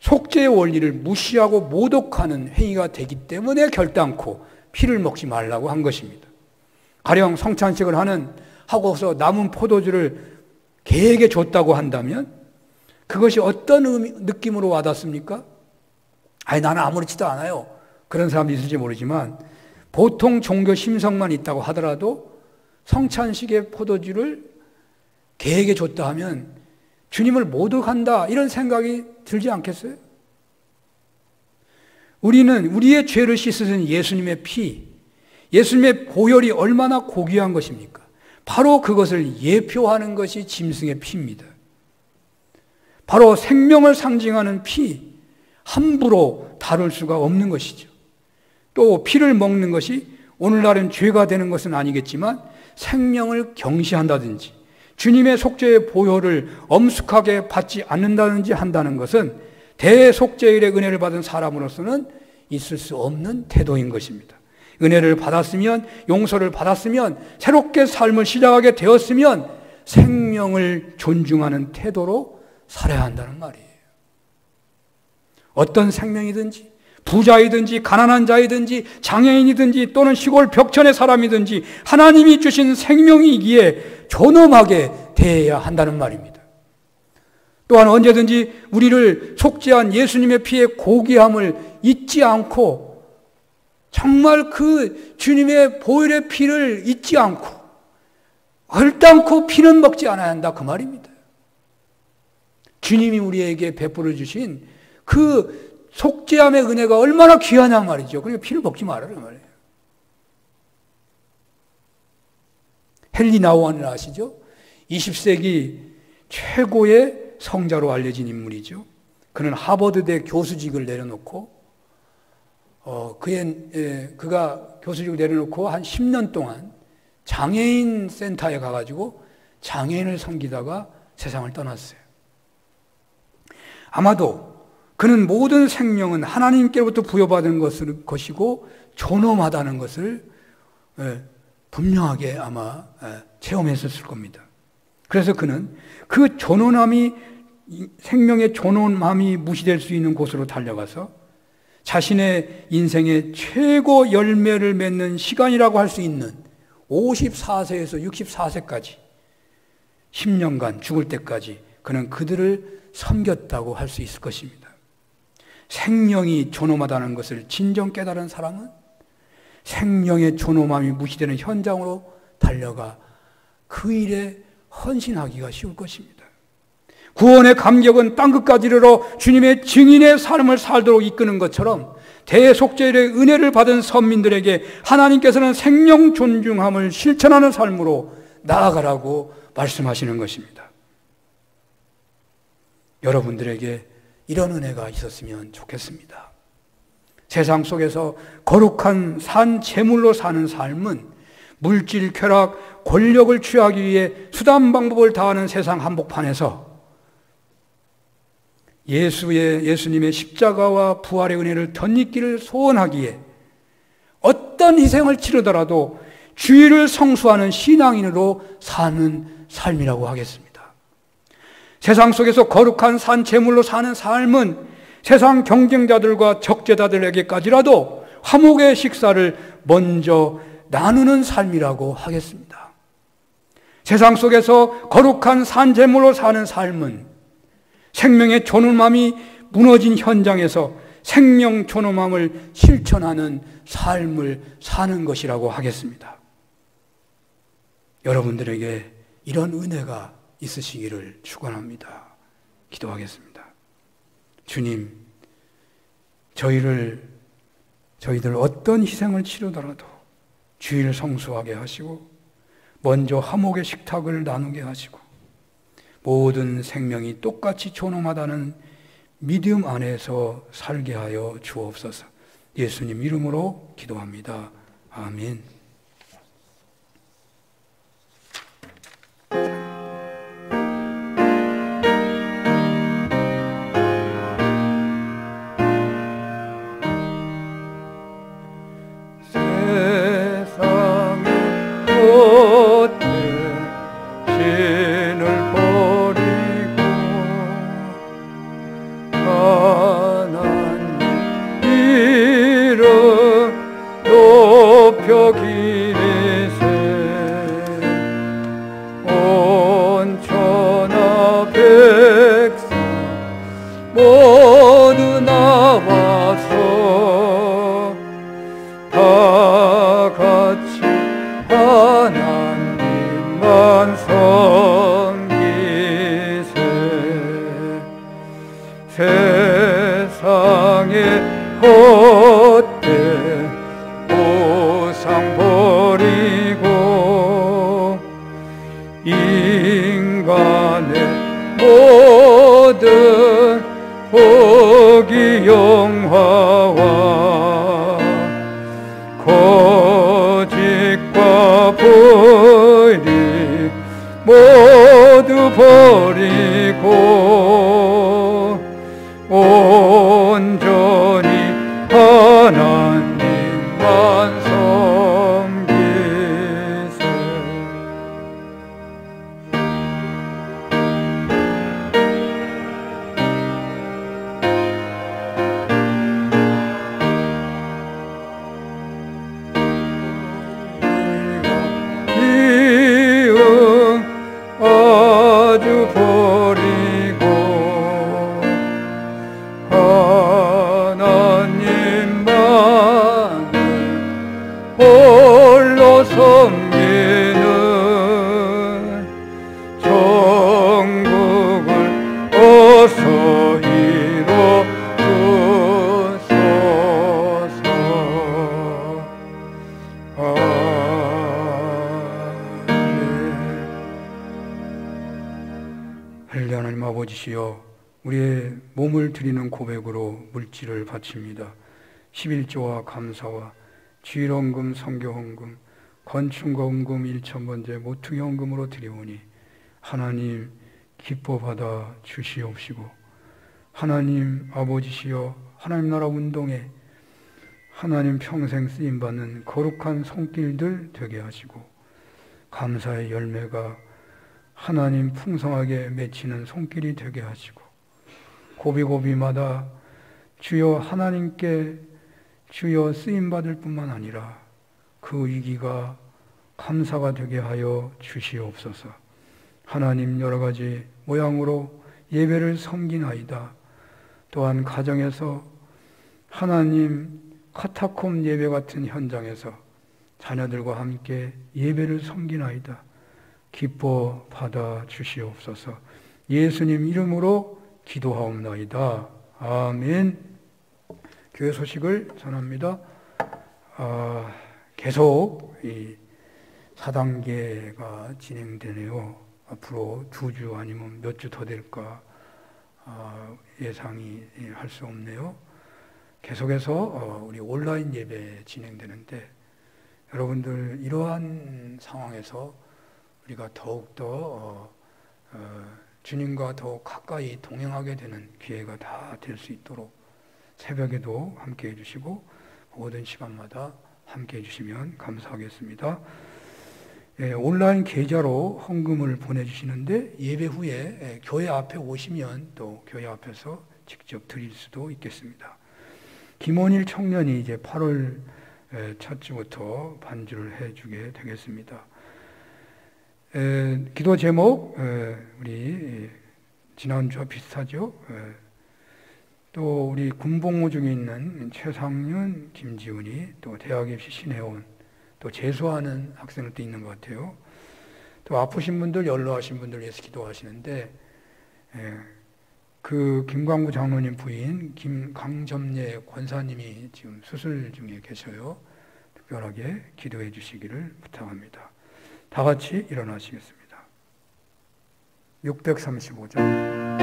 속죄의 원리를 무시하고 모독하는 행위가 되기 때문에 결단코 피를 먹지 말라고 한 것입니다. 가령 성찬식을 하고서 남은 포도주를 개에게 줬다고 한다면 그것이 어떤 느낌으로 와닿습니까? 나는 아무렇지도 않아요. 그런 사람도 있을지 모르지만 보통 종교 심성만 있다고 하더라도 성찬식의 포도주를 개에게 줬다 하면 주님을 모독한다 이런 생각이 들지 않겠어요? 우리는 우리의 죄를 씻으신 예수님의 피, 예수님의 보혈이 얼마나 고귀한 것입니까? 바로 그것을 예표하는 것이 짐승의 피입니다. 바로 생명을 상징하는 피, 함부로 다룰 수가 없는 것이죠. 또 피를 먹는 것이 오늘날은 죄가 되는 것은 아니겠지만 생명을 경시한다든지 주님의 속죄의 보혈을 엄숙하게 받지 않는다든지 한다는 것은 대속죄일의 은혜를 받은 사람으로서는 있을 수 없는 태도인 것입니다. 은혜를 받았으면, 용서를 받았으면, 새롭게 삶을 시작하게 되었으면 생명을 존중하는 태도로 살아야 한다는 말이에요. 어떤 생명이든지 부자이든지 가난한 자이든지 장애인이든지 또는 시골 벽천의 사람이든지 하나님이 주신 생명이기에 존엄하게 대해야 한다는 말입니다. 또한 언제든지 우리를 속죄한 예수님의 피의 고귀함을 잊지 않고 정말 그 주님의 보혈의 피를 잊지 않고 얼단코 피는 먹지 않아야 한다 그 말입니다. 주님이 우리에게 베풀어 주신 그 속죄함의 은혜가 얼마나 귀하냐 말이죠. 그러니까 피를 먹지 말아라 말이에요. 헨리 나우안을 아시죠? 20세기 최고의 성자로 알려진 인물이죠. 그는 하버드대 교수직을 내려놓고 그가 교수직을 내려놓고 한 10년 동안 장애인 센터에 가가지고 장애인을 섬기다가 세상을 떠났어요. 아마도 그는 모든 생명은 하나님께로부터 부여받은 것이고 존엄하다는 것을 분명하게 아마 체험했었을 겁니다. 그래서 그는 그 존엄함이 생명의 존엄함이 무시될 수 있는 곳으로 달려가서 자신의 인생의 최고 열매를 맺는 시간이라고 할 수 있는 54세에서 64세까지 10년간 죽을 때까지 그는 그들을 섬겼다고 할 수 있을 것입니다. 생명이 존엄하다는 것을 진정 깨달은 사람은 생명의 존엄함이 무시되는 현장으로 달려가 그 일에 헌신하기가 쉬울 것입니다. 구원의 감격은 땅끝까지 이르러 주님의 증인의 삶을 살도록 이끄는 것처럼 대속죄일의 은혜를 받은 선민들에게 하나님께서는 생명 존중함을 실천하는 삶으로 나아가라고 말씀하시는 것입니다. 여러분들에게 이런 은혜가 있었으면 좋겠습니다. 세상 속에서 거룩한 산 제물로 사는 삶은 물질, 쾌락, 권력을 취하기 위해 수단 방법을 다하는 세상 한복판에서 예수님의 십자가와 부활의 은혜를 덧입기를 소원하기에 어떤 희생을 치르더라도 주의를 성수하는 신앙인으로 사는 삶이라고 하겠습니다. 세상 속에서 거룩한 산 제물로 사는 삶은 세상 경쟁자들과 적재자들에게까지라도 화목의 식사를 먼저 나누는 삶이라고 하겠습니다. 세상 속에서 거룩한 산 제물로 사는 삶은 생명의 존엄함이 무너진 현장에서 생명 존엄함을 실천하는 삶을 사는 것이라고 하겠습니다. 여러분들에게 이런 은혜가 있으시기를 축원합니다. 기도하겠습니다. 주님, 저희들 어떤 희생을 치르더라도 주의를 성수하게 하시고 먼저 화목의 식탁을 나누게 하시고 모든 생명이 똑같이 존엄하다는 믿음 안에서 살게 하여 주옵소서. 예수님 이름으로 기도합니다. 아멘. 섬기세. 세상의 헛된 보상 버리고 인간의 모든 복이 영화와 거짓과 불의 모두 버리고 온전히 하나님만 섬기세. 아주 버리고 하나님만을 홀로 섬기는 천국을 어서 이루소서. 할례 하나님 아버지시여, 우리의 몸을 드리는 고백으로 물질을 바칩니다. 11조와 감사와 주일헌금, 성교헌금, 건축과 헌금, 일천번제, 모퉁이 헌금으로 드리오니 하나님 기뻐 받아 주시옵시고, 하나님 아버지시여, 하나님 나라 운동에 하나님 평생 쓰임받는 거룩한 손길들 되게 하시고, 감사의 열매가 하나님 풍성하게 맺히는 손길이 되게 하시고, 고비고비마다 주여 하나님께 주여 쓰임받을 뿐만 아니라 그 위기가 감사가 되게 하여 주시옵소서. 하나님 여러 가지 모양으로 예배를 섬기나이다. 또한 가정에서 하나님 카타콤 예배 같은 현장에서 자녀들과 함께 예배를 섬기나이다. 기뻐 받아 주시옵소서. 예수님 이름으로 기도하옵나이다. 아멘. 교회 소식을 전합니다. 계속 이 4단계가 진행되네요. 앞으로 2주 아니면 몇 주 더 될까 예상이 할 수 없네요. 계속해서 우리 온라인 예배 진행되는데, 여러분들 이러한 상황에서 우리가 더욱더 주님과 더욱 가까이 동행하게 되는 기회가 다 될 수 있도록 새벽에도 함께 해주시고 모든 시간마다 함께 해주시면 감사하겠습니다. 온라인 계좌로 헌금을 보내주시는데, 예배 후에 교회 앞에 오시면 또 교회 앞에서 직접 드릴 수도 있겠습니다. 김원일 청년이 이제 8월 첫 주부터 반주를 해주게 되겠습니다. 기도 제목 우리 지난주와 비슷하죠. 또 우리 군복무 중에 있는 최상윤, 김지훈이 또 대학 입시 신혜원, 또 재수하는 학생들도 있는 것 같아요. 또 아프신 분들, 연로하신 분들 위해서 기도하시는데, 그 김광구 장로님 부인 김강점례 권사님이 지금 수술 중에 계셔요. 특별하게 기도해 주시기를 부탁합니다. 다 같이 일어나시겠습니다. 635장.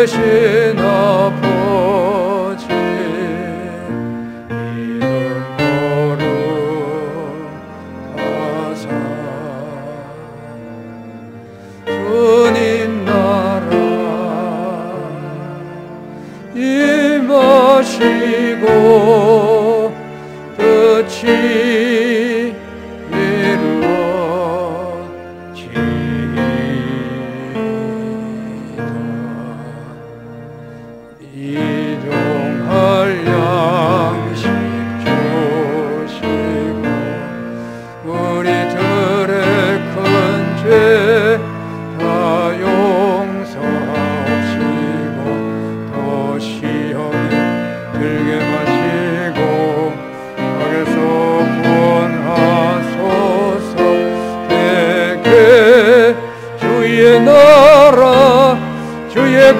계신 아버지 이름 거룩하사 주님 나라 임하시고 뜻이 일용할 양식 주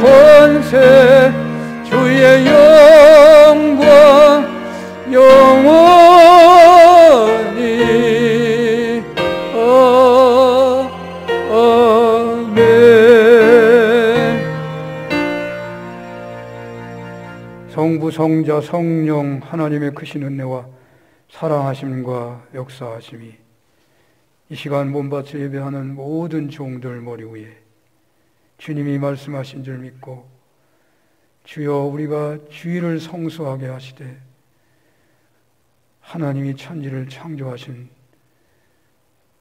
권세 주의 영광 영원히 아멘. 성부 성자 성령 하나님의 크신 은혜와 사랑하심과 역사하심이 이 시간 몸바쳐 예배하는 모든 종들 머리 위에 주님이 말씀하신 줄 믿고 주여 우리가 주의를 성수하게 하시되 하나님이 천지를 창조하신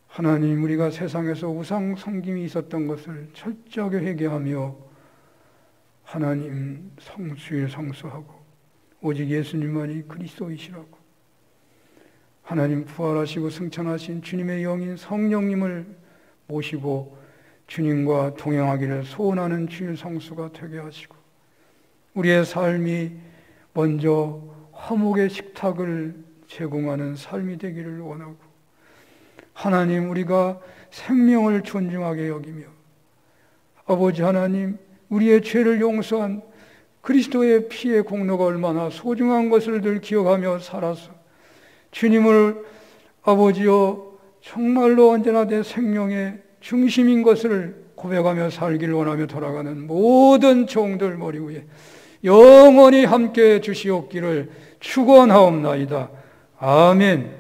하나님, 우리가 세상에서 우상 섬김이 있었던 것을 철저하게 회개하며 하나님 주의를 성수하고 오직 예수님만이 그리스도이시라고 하나님 부활하시고 승천하신 주님의 영인 성령님을 모시고 주님과 동행하기를 소원하는 주일 성수가 되게 하시고 우리의 삶이 먼저 화목의 식탁을 제공하는 삶이 되기를 원하고 하나님, 우리가 생명을 존중하게 여기며 아버지 하나님, 우리의 죄를 용서한 그리스도의 피의 공로가 얼마나 소중한 것을 늘 기억하며 살아서 주님을 아버지여 정말로 언제나 내 생명의 중심인 것을 고백하며 살기를 원하며 돌아가는 모든 종들 머리 위에 영원히 함께 주시옵기를 축원하옵나이다. 아멘.